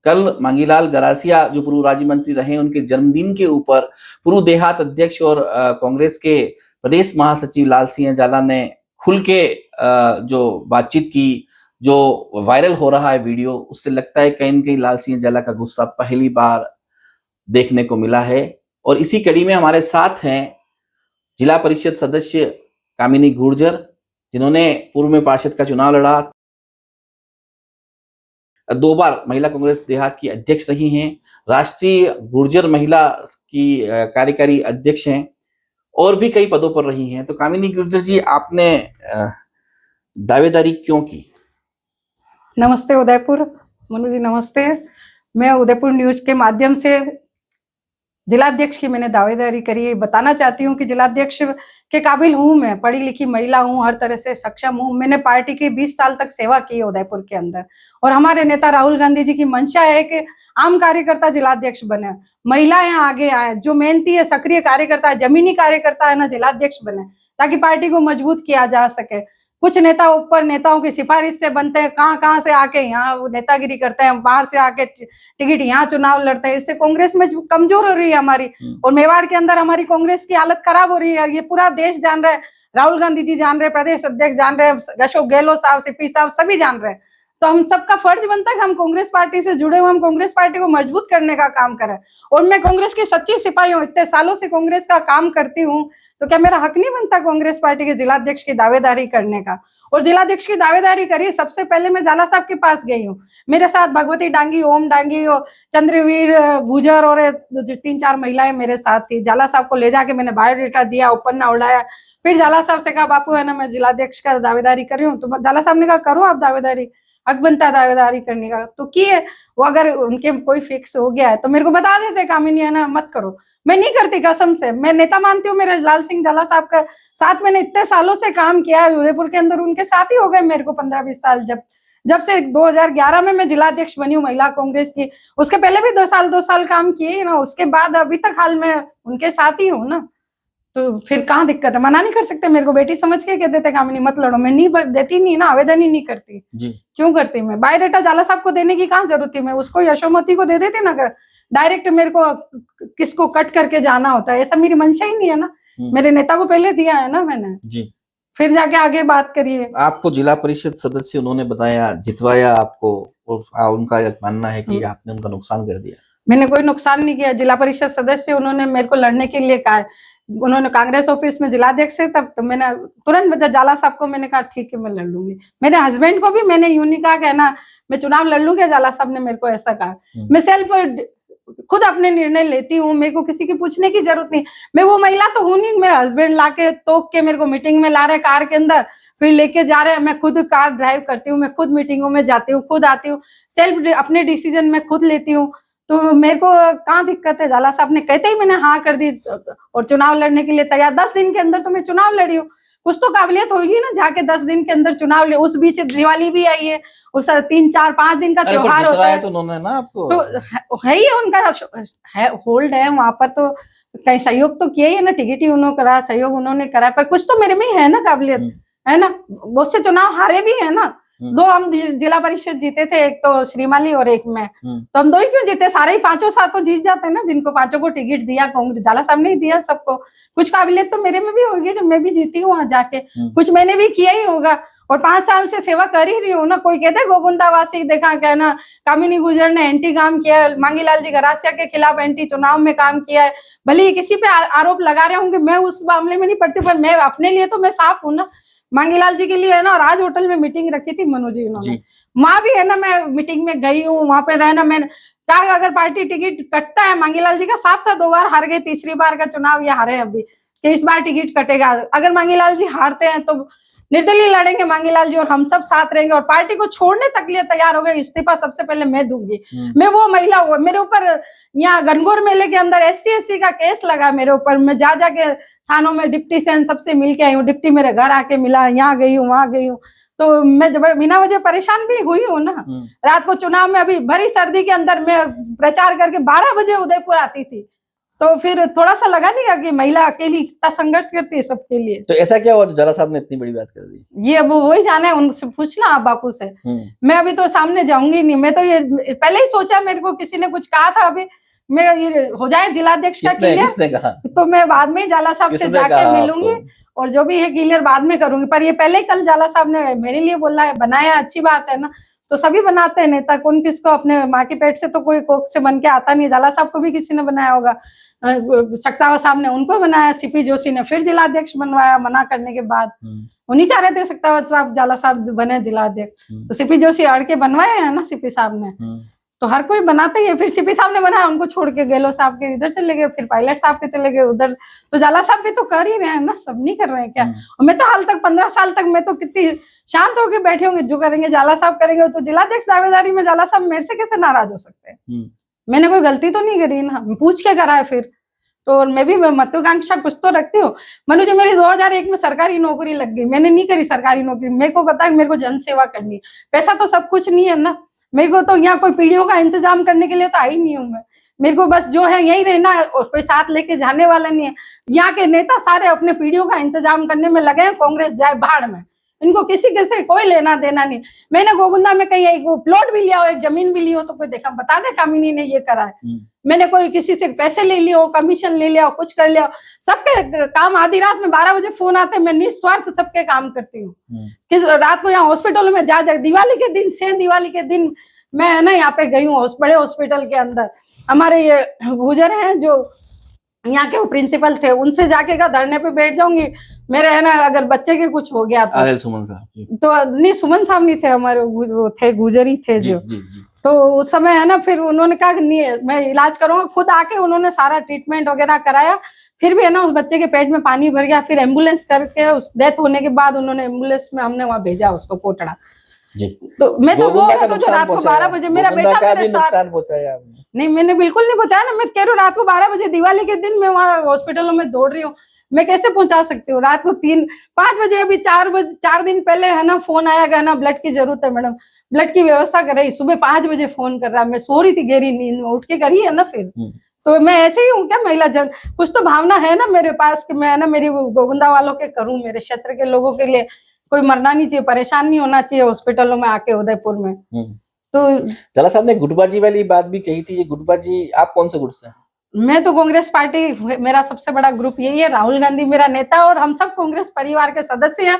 कल मांगीलाल गरासिया जो पूर्व राज्य मंत्री रहे, उनके जन्मदिन के ऊपर पूर्व देहात अध्यक्ष और कांग्रेस के प्रदेश महासचिव लाल सिंह जाला ने खुल के जो बातचीत की, जो वायरल हो रहा है वीडियो, उससे लगता है कहीं न कहीं लाल सिंह जाला का गुस्सा पहली बार देखने को मिला है। और इसी कड़ी में हमारे साथ हैं जिला परिषद सदस्य कामिनी गुर्जर, जिन्होंने पूर्व में पार्षद का चुनाव लड़ा, 2 बार महिला कांग्रेस देहात की अध्यक्ष रही हैं, राष्ट्रीय गुर्जर महिला की कार्यकारी अध्यक्ष हैं और भी कई पदों पर रही हैं। तो कामिनी गुर्जर जी, आपने दावेदारी क्यों की? नमस्ते उदयपुर, मनु जी नमस्ते। मैं उदयपुर न्यूज के माध्यम से जिलाध्यक्ष की मैंने दावेदारी करी। बताना चाहती हूँ कि जिलाध्यक्ष के काबिल हूँ, मैं पढ़ी लिखी महिला हूँ, हर तरह से सक्षम हूँ। मैंने पार्टी की 20 साल तक सेवा की है उदयपुर के अंदर, और हमारे नेता राहुल गांधी जी की मंशा है कि आम कार्यकर्ता जिलाध्यक्ष बने, महिलाएं आगे आए, जो मेहनती है, सक्रिय कार्यकर्ता है, जमीनी कार्यकर्ता है ना, जिलाध्यक्ष बने, ताकि पार्टी को मजबूत किया जा सके। कुछ नेता ऊपर नेताओं की सिफारिश से बनते हैं, कहाँ से आके यहाँ वो नेतागिरी करते हैं, बाहर से आके टिकट यहाँ चुनाव लड़ते हैं। इससे कांग्रेस में कमजोर हो रही है हमारी, और मेवाड़ के अंदर हमारी कांग्रेस की हालत खराब हो रही है। ये पूरा देश जान रहा है, राहुल गांधी जी जान रहे, प्रदेश अध्यक्ष जान रहे, अशोक गहलोत साहब, सीपी साहब सभी जान रहे। तो हम सबका फर्ज बनता है कि हम कांग्रेस पार्टी से जुड़े हुए, हम कांग्रेस पार्टी को मजबूत करने का काम करें। और मैं कांग्रेस की सच्ची सिपाही हूँ, इतने सालों से कांग्रेस का काम करती हूँ, तो क्या मेरा हक नहीं बनता कांग्रेस पार्टी के जिलाध्यक्ष की दावेदारी करने का? और जिलाध्यक्ष की दावेदारी करी, सबसे पहले मैं जाला साहब के पास गई हूँ। मेरे साथ भगवती डांगी, ओम डांगी, चंद्रवीर गुजर और 3-4 महिलाएं मेरे साथ थी। जाला साहब को ले जाके मैंने बायोडेटा दिया, उपन्ना उड़ाया। फिर जाला साहब से कहा, बापू है ना, मैं जिलाध्यक्ष का दावेदारी कर रही हूँ। तो जाला साहब ने कहा, करो आप दावेदारी, हक बनता है दावेदारी करने का। तो किए वो, अगर उनके कोई फिक्स हो गया है तो मेरे को बता देते, कामिनी है ना, मत करो। मैं नहीं करती, कसम से। मैं नेता मानती हूँ, मेरे लाल सिंह जाला साहब का साथ मैंने इतने सालों से काम किया है उदयपुर के अंदर, उनके साथ ही हो गए मेरे को 15-20 साल। जब से 2011 में मैं जिलाध्यक्ष बनी हूँ महिला कांग्रेस की, उसके पहले भी 2 साल काम किए ना, उसके बाद अभी तक हाल में उनके साथ ही हूँ ना। तो फिर कहाँ दिक्कत है? मना नहीं कर सकते मेरे को, बेटी समझ के कह देते कामिनी मत लड़ो। मैं नहीं देती, नहीं ना, आवेदन ही नहीं करती जी। क्यों करती? मैं बायोडेटा जाला साहब को देने की कहाँ जरूरत थी? मैं उसको यशोमती को दे देती ना, अगर डायरेक्ट मेरे को किसको कट करके जाना होता है, ऐसा मेरी मंशा ही नहीं है ना। मेरे नेता को पहले दिया है ना मैंने जी, फिर जाके आगे बात करिए। आपको जिला परिषद सदस्य उन्होंने बताया, जितवाया आपको, और उनका मानना है कि आपने उनका नुकसान कर दिया। मैंने कोई नुकसान नहीं किया। जिला परिषद सदस्य उन्होंने मेरे को लड़ने के लिए कहा है, उन्होंने कांग्रेस ऑफिस में जिलाध्यक्ष है तब, तो मैंने तुरंत जाला साहब को मैंने कहा ठीक है मैं लड़ लूंगी। मेरे हस्बैंड को भी मैंने यूं नहीं कहा कि ना मैं चुनाव लड़ लूंगी, जाला साहब ने मेरे को ऐसा कहा। मैं सेल्फ खुद अपने निर्णय लेती हूँ, मेरे को किसी की पूछने की जरूरत नहीं। मैं वो महिला तो हूं नहीं, मेरे हस्बैंड लाके टोक के मेरे को मीटिंग में ला रहे कार के अंदर, फिर लेके जा रहे हैं। मैं खुद कार ड्राइव करती हूँ, मैं खुद मीटिंगों में जाती हूँ, खुद आती हूँ, सेल्फ अपने डिसीजन में खुद लेती हूँ। तो मेरे को कहाँ दिक्कत है? जाला साहब ने कहते ही मैंने हाँ कर दी और चुनाव लड़ने के लिए तैयार। 10 दिन के अंदर तो मैं चुनाव लड़ी हूँ, कुछ तो काबिलियत होगी ना, जाके 10 दिन के अंदर चुनाव ले। उस बीच दिवाली भी आई है, उस 3-4-5 दिन का त्योहार होता है, तो उन्होंने ना आपको तो है ही उनका है, होल्ड है वहां पर, तो कहीं सहयोग तो किया ही है ना, टिकट ही उन्होंने करा, सहयोग उन्होंने करा, पर कुछ तो मेरे में ही है ना काबिलियत, है ना। बहुत से चुनाव हारे भी है ना, 2 हम जिला परिषद जीते थे, एक तो श्रीमाली और एक मैं, तो हम 2 ही क्यों जीते? सारे ही 5 साथ तो जीत जाते हैं ना, जिनको 5 को टिकट दिया कांग्रेस, जाला साहब ने दिया सबको। कुछ काबिलियत तो मेरे में भी होगी, जो मैं भी जीती हूँ वहां जाके, कुछ मैंने भी किया ही होगा, और 5 साल से सेवा कर ही रही हूँ ना। कोई कहते गोविंदावासी देखा कहना, कामिनी गुर्जर ने एंटी काम किया है, मांगीलाल जी गरासिया के खिलाफ एंटी चुनाव में काम किया है। भले ही किसी पे आरोप लगा रहे होंगे, मैं उस मामले में नहीं पड़ती, पर मैं अपने लिए तो मैं साफ हूँ ना। मांगीलाल जी के लिए है ना, राज होटल में मीटिंग रखी थी मनु जी इन्होंने, वहां भी है ना मैं मीटिंग में गई हूँ, वहां पे रहना। मैंने कहा अगर पार्टी टिकट कटता है, मांगीलाल जी का साफ था, 2 बार हार गए, तीसरी बार का चुनाव ये हारे अभी, कि इस बार टिकट कटेगा। अगर मांगीलाल जी हारते हैं तो निर्दलीय लड़ेंगे मांगीलाल जी, और हम सब साथ रहेंगे, और पार्टी को छोड़ने तक लिए तैयार हो गए। इस्तीफा सबसे पहले मैं दूंगी। मैं वो महिला हूँ, मेरे ऊपर यहाँ गणगौर मेले के अंदर ST/SC का केस लगा मेरे ऊपर। मैं जा जाके थानों में डिप्टी से सबसे मिल के आई हूँ, डिप्टी मेरे घर आके मिला, यहाँ गई हूँ, वहां गई हूँ, तो मैं बिना वजह परेशान भी हुई हूँ ना। रात को चुनाव में अभी भरी सर्दी के अंदर मैं प्रचार करके 12 बजे उदयपुर आती थी, तो फिर थोड़ा सा लगा नहीं कि महिला अकेली इतना संघर्ष करती है सबके लिए। तो ऐसा क्या हुआ जो जाला साहब ने इतनी बड़ी बात कर दी? ये अब वही जाने, उनसे पूछना आप बापू से। मैं अभी तो सामने जाऊंगी नहीं, मैं तो ये पहले ही सोचा, मेरे को किसी ने कुछ कहा था अभी मैं ये हो जाए जिलाध्यक्ष का क्लियर, किसने कहा? तो मैं बाद में जाला साहब से जाके मिलूंगी और जो भी है क्लियर बाद में करूंगी। पर ये पहले ही कल जाला साहब ने मेरे लिए बोला है, बनाया, अच्छी बात है ना, तो सभी बनाते हैं नेता, कौन किसको, अपने माँ के पेट से तो कोई कोख से बन के आता नहीं। जाला साहब को भी किसी ने बनाया होगा, सक्तावा साहब ने उनको बनाया, सीपी जोशी ने फिर जिलाध्यक्ष बनवाया मना करने के बाद। वो नहीं चाह रहे थे सक्तावा साहब जाला साहब बने जिलाध्यक्ष, तो सीपी जोशी अड़ के बनवाए हैं ना सीपी साहब ने। तो हर कोई बनाते ही है। फिर सीपी साहब ने बनाया, उनको छोड़ के गहलोत साहब के इधर चले गए, फिर पायलट साहब के चले गए उधर। तो जाला साहब भी तो कर ही रहे हैं ना, सब नहीं कर रहे हैं क्या? और मैं तो हाल तक 15 साल तक मैं तो कितनी शांत होकर बैठे होंगे, जो करेंगे जाला साहब करेंगे। तो जिलाध्यक्ष दावेदारी में जाला साहब मेरे से कैसे नाराज हो सकते हैं? मैंने कोई गलती तो नहीं करी ना, पूछ के करा है फिर तो। मैं भी महत्वाकांक्षा कुछ तो रखती हूँ। मनु जी मेरी 2001 में सरकारी नौकरी लग गई, मैंने नहीं करी सरकारी नौकरी। मेरे को पता है मेरे को जन सेवा करनी है, पैसा तो सब कुछ नहीं है ना। मेरे को तो यहाँ कोई पीढ़ियों का इंतजाम करने के लिए तो आई नहीं हूँ मैं। मेरे को बस जो है यही रहना है, कोई साथ लेके जाने वाला नहीं है। यहाँ के नेता सारे अपने पीढ़ियों का इंतजाम करने में लगे हैं, कांग्रेस जाए भाड़ में, इनको किसी से कोई लेना देना नहीं। मैंने गोगुंदा में कहीं एक प्लॉट भी लिया हो, एक जमीन भी ली हो तो कोई देखा बता दे कामिनी ने ये करा है। मैंने कोई किसी से पैसे ले लिए हो, कमीशन ले लिया हो, कुछ कर लिया हो। सबके काम आधी रात में 12 बजे फोन आते, मैं निस्वार्थ सबके काम करती हूँ। किस रात को यहाँ हॉस्पिटल में जा दिवाली के दिन से दिवाली के दिन मैं है ना यहाँ पे गई हूँ बड़े हॉस्पिटल के अंदर। हमारे ये गुजर हैं जो यहाँ के प्रिंसिपल थे, उनसे जाके का धरने पे बैठ जाऊंगी। मेरे है ना अगर बच्चे के कुछ हो गया तो सुमन साहब तो नहीं, सुमन साहब नहीं थे हमारे, वो थे गुजर ही थे जो। तो उस समय है ना फिर उन्होंने कहा नहीं मैं इलाज करूंगा, खुद आके उन्होंने सारा ट्रीटमेंट वगैरह कराया। फिर भी है ना उस बच्चे के पेट में पानी भर गया, फिर एम्बुलेंस करके उस डेथ होने के बाद उन्होंने एम्बुलेंस में हमने वहां भेजा उसको कोटड़ा। तो मैं तो वो जो रात को 12 बजे मेरा बेटा मेरे साथ नहीं, मैंने बिल्कुल नहीं पहुंचाया ना। मैं कह रही हूँ रात को 12 बजे दिवाली के दिन मैं वहाँ हॉस्पिटलों में दौड़ रही हूँ, मैं कैसे पहुंचा सकती हूँ? रात को 3-5 बजे, अभी 4 दिन पहले है ना फोन आया गया ना ब्लड की जरूरत है मैडम, ब्लड की व्यवस्था कर रही। सुबह 5 बजे फोन कर रहा, मैं सो रही थी गहरी नींद में, उठ के करी है ना फिर। तो मैं ऐसे ही हूँ क्या महिला जन? कुछ तो भावना है ना मेरे पास कि मैं ना मेरी गोगुंदा वालों के करूँ, मेरे क्षेत्र के लोगों के लिए। कोई मरना नहीं चाहिए, परेशान नहीं होना चाहिए हॉस्पिटलों में आके उदयपुर में। तो जाला साहब ने गुटबाजी वाली बात भी कही थी, ये गुटबाजी आप कौन से गुट से? मैं तो कांग्रेस पार्टी, मेरा सबसे बड़ा ग्रुप यही है। राहुल गांधी मेरा नेता और हम सब कांग्रेस परिवार के सदस्य हैं।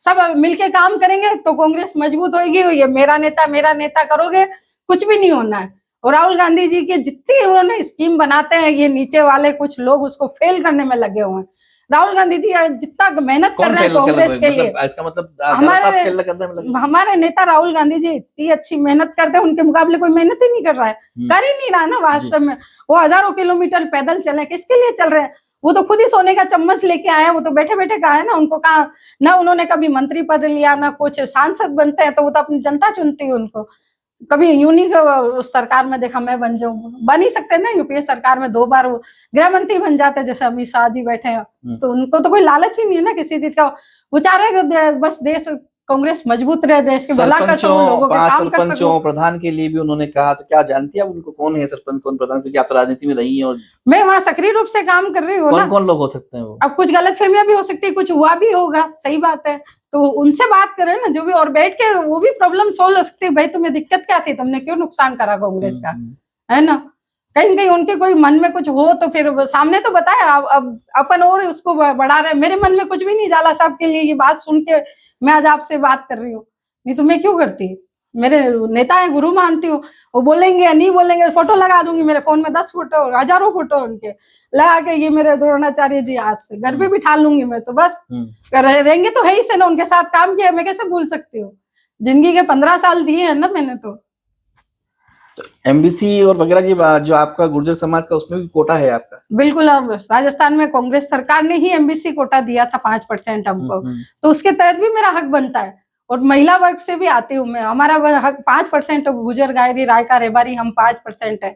सब मिलके काम करेंगे तो कांग्रेस मजबूत होगी। ये मेरा नेता करोगे कुछ भी नहीं होना है। और राहुल गांधी जी के जितनी उन्होंने स्कीम बनाते हैं, ये नीचे वाले कुछ लोग उसको फेल करने में लगे हुए हैं। राहुल गांधी जी जितना मेहनत कर रहे हैं कांग्रेस के लिए, इसका मतलब हमारे नेता राहुल गांधी जी इतनी अच्छी मेहनत करते हैं, उनके मुकाबले कोई मेहनत ही नहीं कर रहा है, कर ही नहीं रहा ना वास्तव में। वो हजारों किलोमीटर पैदल चले, किसके लिए चल रहे हैं? वो तो खुद ही सोने का चम्मच लेके आए हैं। वो तो बैठे बैठे कहा है ना, उनको कहा ना उन्होंने कभी मंत्री पद लिया ना कुछ, सांसद बनते हैं तो वो तो अपनी जनता चुनती है उनको। कभी यूं नहीं सरकार में देखा मैं बन जाऊं, बन ही सकते ना। यूपीए सरकार में 2 बार वो गृह मंत्री बन जाते जैसे अमित शाह जी बैठे हैं। तो उनको तो कोई लालच ही नहीं है ना किसी चीज का। वो चाह रहे बस देश कांग्रेस मजबूत रहे, देश के भला कर सको, लोगों के काम कर सको। प्रधान के लिए भी उन्होंने कहा, तो क्या जानती है आप उनको कौन है सरपंच कौन प्रधान? क्योंकि आप तो राजनीति में रही हैं और मैं वहाँ सक्रिय रूप से काम कर रही हूँ। कौन लोग हो सकते हैं वो? अब कुछ गलतफहमियां भी हो सकती है, कुछ हुआ भी होगा, सही बात है। तो उनसे बात करें ना जो भी, और बैठ के वो भी प्रॉब्लम सोल्व हो सकती है। भाई तुम्हें दिक्कत क्या थी, तुमने क्यों नुकसान करा कांग्रेस का, है ना? कहीं कहीं उनके कोई मन में कुछ हो तो फिर सामने तो बताया। अब अपन और उसको बढ़ा रहे। मेरे मन में कुछ भी नहीं। जाला साहब के लिए ये बात सुन के मैं आज आपसे बात कर रही हूँ, नहीं तो मैं क्यों करती? मेरे नेता है, गुरु मानती हूँ। वो बोलेंगे या नहीं बोलेंगे, फोटो लगा दूंगी मेरे फोन में, 10 फोटो, हजारों फोटो उनके लगा के, ये मेरे द्रोणाचार्य जी आज से घर पे बिठा लूंगी मैं। तो बस रहेंगे तो है ही से ना, उनके साथ काम किया, मैं कैसे भूल सकती हूँ? जिंदगी के 15 साल दिए हैं ना मैंने। तो एमबीसी और वगैरह जो आपका गुर्जर समाज का, उसमें भी कोटा है आपका? बिल्कुल। अब राजस्थान में कांग्रेस सरकार ने ही एमबीसी कोटा दिया था 5% हमको, तो उसके तहत भी मेरा हक बनता है। और महिला वर्ग से भी आती हूँ मैं, हमारा हक 5%। गुजर, गायरी, रायका, रेबारी हम 5% है।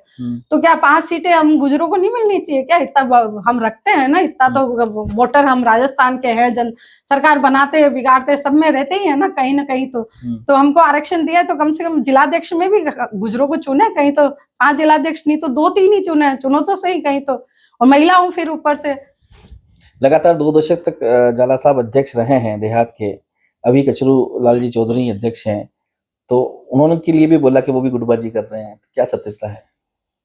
तो क्या 5 सीटें हम गुजरों को नहीं मिलनी चाहिए क्या? इतना हम रखते हैं ना, इतना तो वोटर हम राजस्थान के हैं। जन सरकार बनाते बिगाड़ते सब में रहते ही है ना कहीं तो हमको आरक्षण दिया है, तो कम से कम जिलाध्यक्ष में भी गुजरों को चुने। कहीं तो 5 जिलाध्यक्ष नहीं तो 2-3 ही चुने, चुनो तो सही कहीं तो। और महिला हूँ फिर ऊपर से। लगातार 2 दशक तक जाला साहब अध्यक्ष रहे हैं देहात के, अभी कचरू लाल जी चौधरी अध्यक्ष हैं, तो उन्होंने के लिए भी बोला कि वो भी गुटबाजी कर रहे हैं, तो क्या सत्यता है?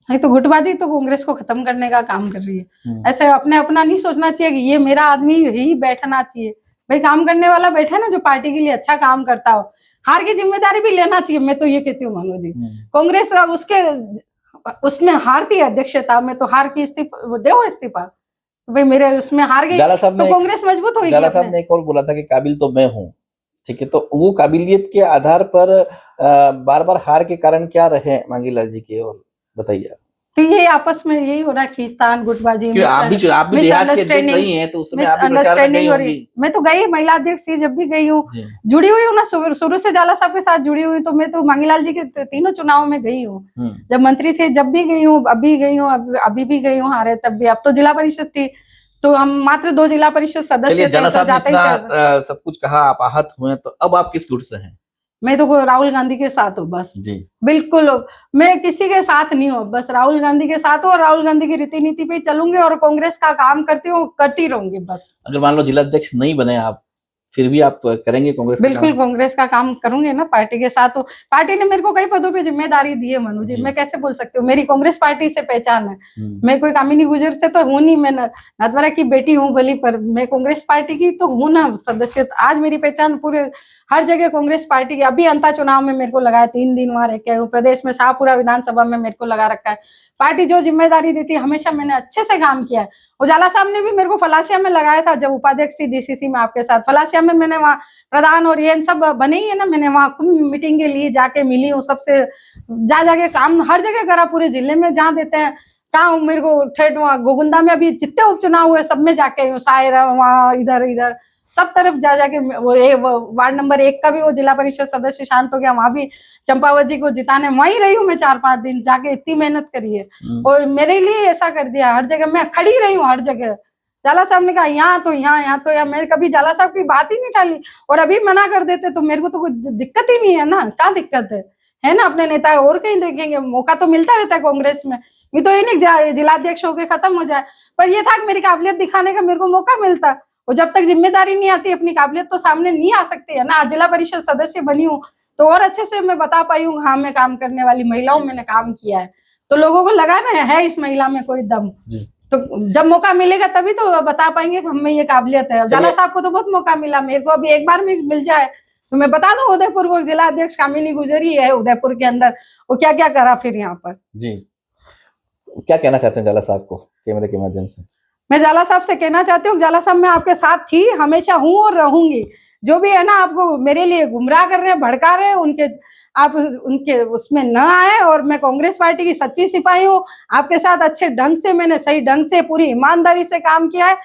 नहीं तो गुटबाजी तो कांग्रेस को खत्म करने का काम कर रही है। ऐसे अपने अपना नहीं सोचना चाहिए कि ये मेरा आदमी ही बैठना चाहिए। भाई काम करने वाला बैठे ना, जो पार्टी के लिए अच्छा काम करता हो, हार की जिम्मेदारी भी लेना चाहिए। मैं तो ये कहती हूँ मनोज जी, कांग्रेस उसके उसमें हारती है अध्यक्षता में, तो हार की इस्तीफा दो, इस्तीफा भाई मेरे उसमें हार गई तो कांग्रेस मजबूत होगी। जाला साहब ने एक और बोला था कि काबिल तो मैं हूँ, ठीक है, तो वो काबिलियत के आधार पर बार बार हार के कारण क्या रहे मांगी लाल जी के, और बताइए। तो ये आपस में यही हो रहा है, खींचतान, गुटबाजी, आप भी देहात के अध्यक्ष नहीं हैं, तो उसमें आप भी प्रचार में गई होंगी। मैं तो गई, महिला अध्यक्ष थी, जब भी गई हूँ, जुड़ी हुई हूँ ना, शुरू से जाला साहब के साथ जुड़ी हुई। तो मैं तो मांगीलाल जी के तीनों चुनाव में गई हूँ, जब मंत्री थे जब भी गई हूँ, अभी गई हूँ, अभी भी गई हूँ, हारे तब भी। अब तो जिला परिषद थी, तो हम मात्र 2 जिला परिषद सदस्य थे, तो जाते ही सब कुछ कहा, आप आहत हुए, तो अब आप किस गुट से हैं? मैं तो राहुल गांधी के साथ हूँ बस जी, बिल्कुल। मैं किसी के साथ नहीं हूँ, बस राहुल गांधी के साथ हूँ और राहुल गांधी की रीति नीति पे ही चलूंगी और कांग्रेस का काम करती हूँ, करती रहूंगी बस। अगर मान लो जिलाध्यक्ष नहीं बने आप, फिर भी आप करेंगे कांग्रेस? बिल्कुल कांग्रेस का काम करूंगे ना, पार्टी के साथ। तो पार्टी ने मेरे को कई पदों पे जिम्मेदारी दी है मनु जी, मैं कैसे बोल सकती हूँ? मेरी कांग्रेस पार्टी से पहचान है। मैं कोई कामिनी गुजर से तो हूँ नहीं, मैं नटवरा की बेटी हूँ भली, पर मैं कांग्रेस पार्टी की तो हूँ ना सदस्य। आज मेरी पहचान पूरे हर जगह कांग्रेस पार्टी की। अभी अंता चुनाव में मेरे को लगाया, 3 दिन वहां रह के हूँ, प्रदेश में शाहपुरा विधानसभा में मेरे को लगा रखा है। पार्टी जो जिम्मेदारी देती है हमेशा मैंने अच्छे से काम किया है। उजाला साहब ने भी मेरे को फलासिया में लगाया था, जब उपाध्यक्ष थी डीसीसी में आपके साथ। फलासिया में मैंने वहाँ प्रधान और ये सब बने ही है ना, मैंने वहाँ मीटिंग के लिए जाके मिली हूँ सबसे, जाके काम हर जगह करा, पूरे जिले में जहाँ देते हैं कहा मेरे को। ठेठ वहाँ गोगुंदा में अभी जितने उपचुनाव हुए सब में जाके हूँ, सायरा वहाँ इधर सब तरफ जाके। वो वार्ड नंबर 1 का भी वो जिला परिषद सदस्य शांत हो गया, वहां भी चंपावत जी को जिताने वहीं रही हूँ मैं 4-5 दिन जाके, इतनी मेहनत करी है और मेरे लिए ऐसा कर दिया। हर जगह मैं खड़ी रही हूँ, हर जगह। जाला साहब ने कहा यहाँ तो यहाँ तो यहाँ, मैं कभी जाला साहब की बात ही नहीं टाली, और अभी मना कर देते तो मेरे को तो कोई दिक्कत ही नहीं है ना। क्या दिक्कत है ना, अपने नेता और कहीं देखेंगे, मौका तो मिलता रहता है कांग्रेस में। ये तो ये नहीं जिलाध्यक्ष होके खत्म हो जाए, पर ये था कि मेरी काबिलियत दिखाने का मेरे को मौका मिलता, और जब तक जिम्मेदारी नहीं आती अपनी काबिलियत तो सामने नहीं आ सकती है ना। जिला परिषद सदस्य बनी हूँ तो और अच्छे से मैं बता पाई हूँ, हाँ मैं काम करने वाली महिलाओं मैंने काम किया है, तो लोगों को लगा ना है इस महिला में कोई दम। तो जब मौका मिलेगा तभी तो बता पाएंगे कि हमें ये काबिलियत है। जाला साहब को तो बहुत मौका मिला, मेरे को अभी एक बार में मिल जाए तो मैं बता दूं, उदयपुर वो जिला अध्यक्ष कामिनी गुजरी है उदयपुर के अंदर, वो क्या क्या करा फिर यहाँ पर जी। क्या कहना चाहते हैं जाला साहब को कैमरे के माध्यम से? मैं जाला साहब से कहना चाहती हूँ, जाला साहब मैं आपके साथ थी, हमेशा हूँ और रहूंगी। जो भी है ना आपको मेरे लिए गुमराह कर रहे हैं, भड़का रहे हैं, उनके आप उनके उसमें न आए। और मैं कांग्रेस पार्टी की सच्ची सिपाही हूँ, आपके साथ अच्छे ढंग से, मैंने सही ढंग से पूरी ईमानदारी से काम किया है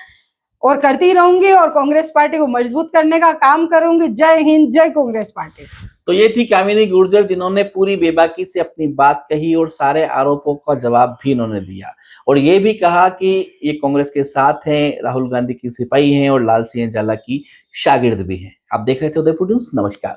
और करती रहूंगी और कांग्रेस पार्टी को मजबूत करने का काम करूंगी। जय हिंद, जय कांग्रेस पार्टी। तो ये थी कामिनी गुर्जर, जिन्होंने पूरी बेबाकी से अपनी बात कही और सारे आरोपों का जवाब भी इन्होंने दिया, और ये भी कहा कि ये कांग्रेस के साथ हैं, राहुल गांधी की सिपाही हैं और लाल सिंह जाला की शागिर्द भी हैं। आप देख रहे थे उदयपुर न्यूज, नमस्कार।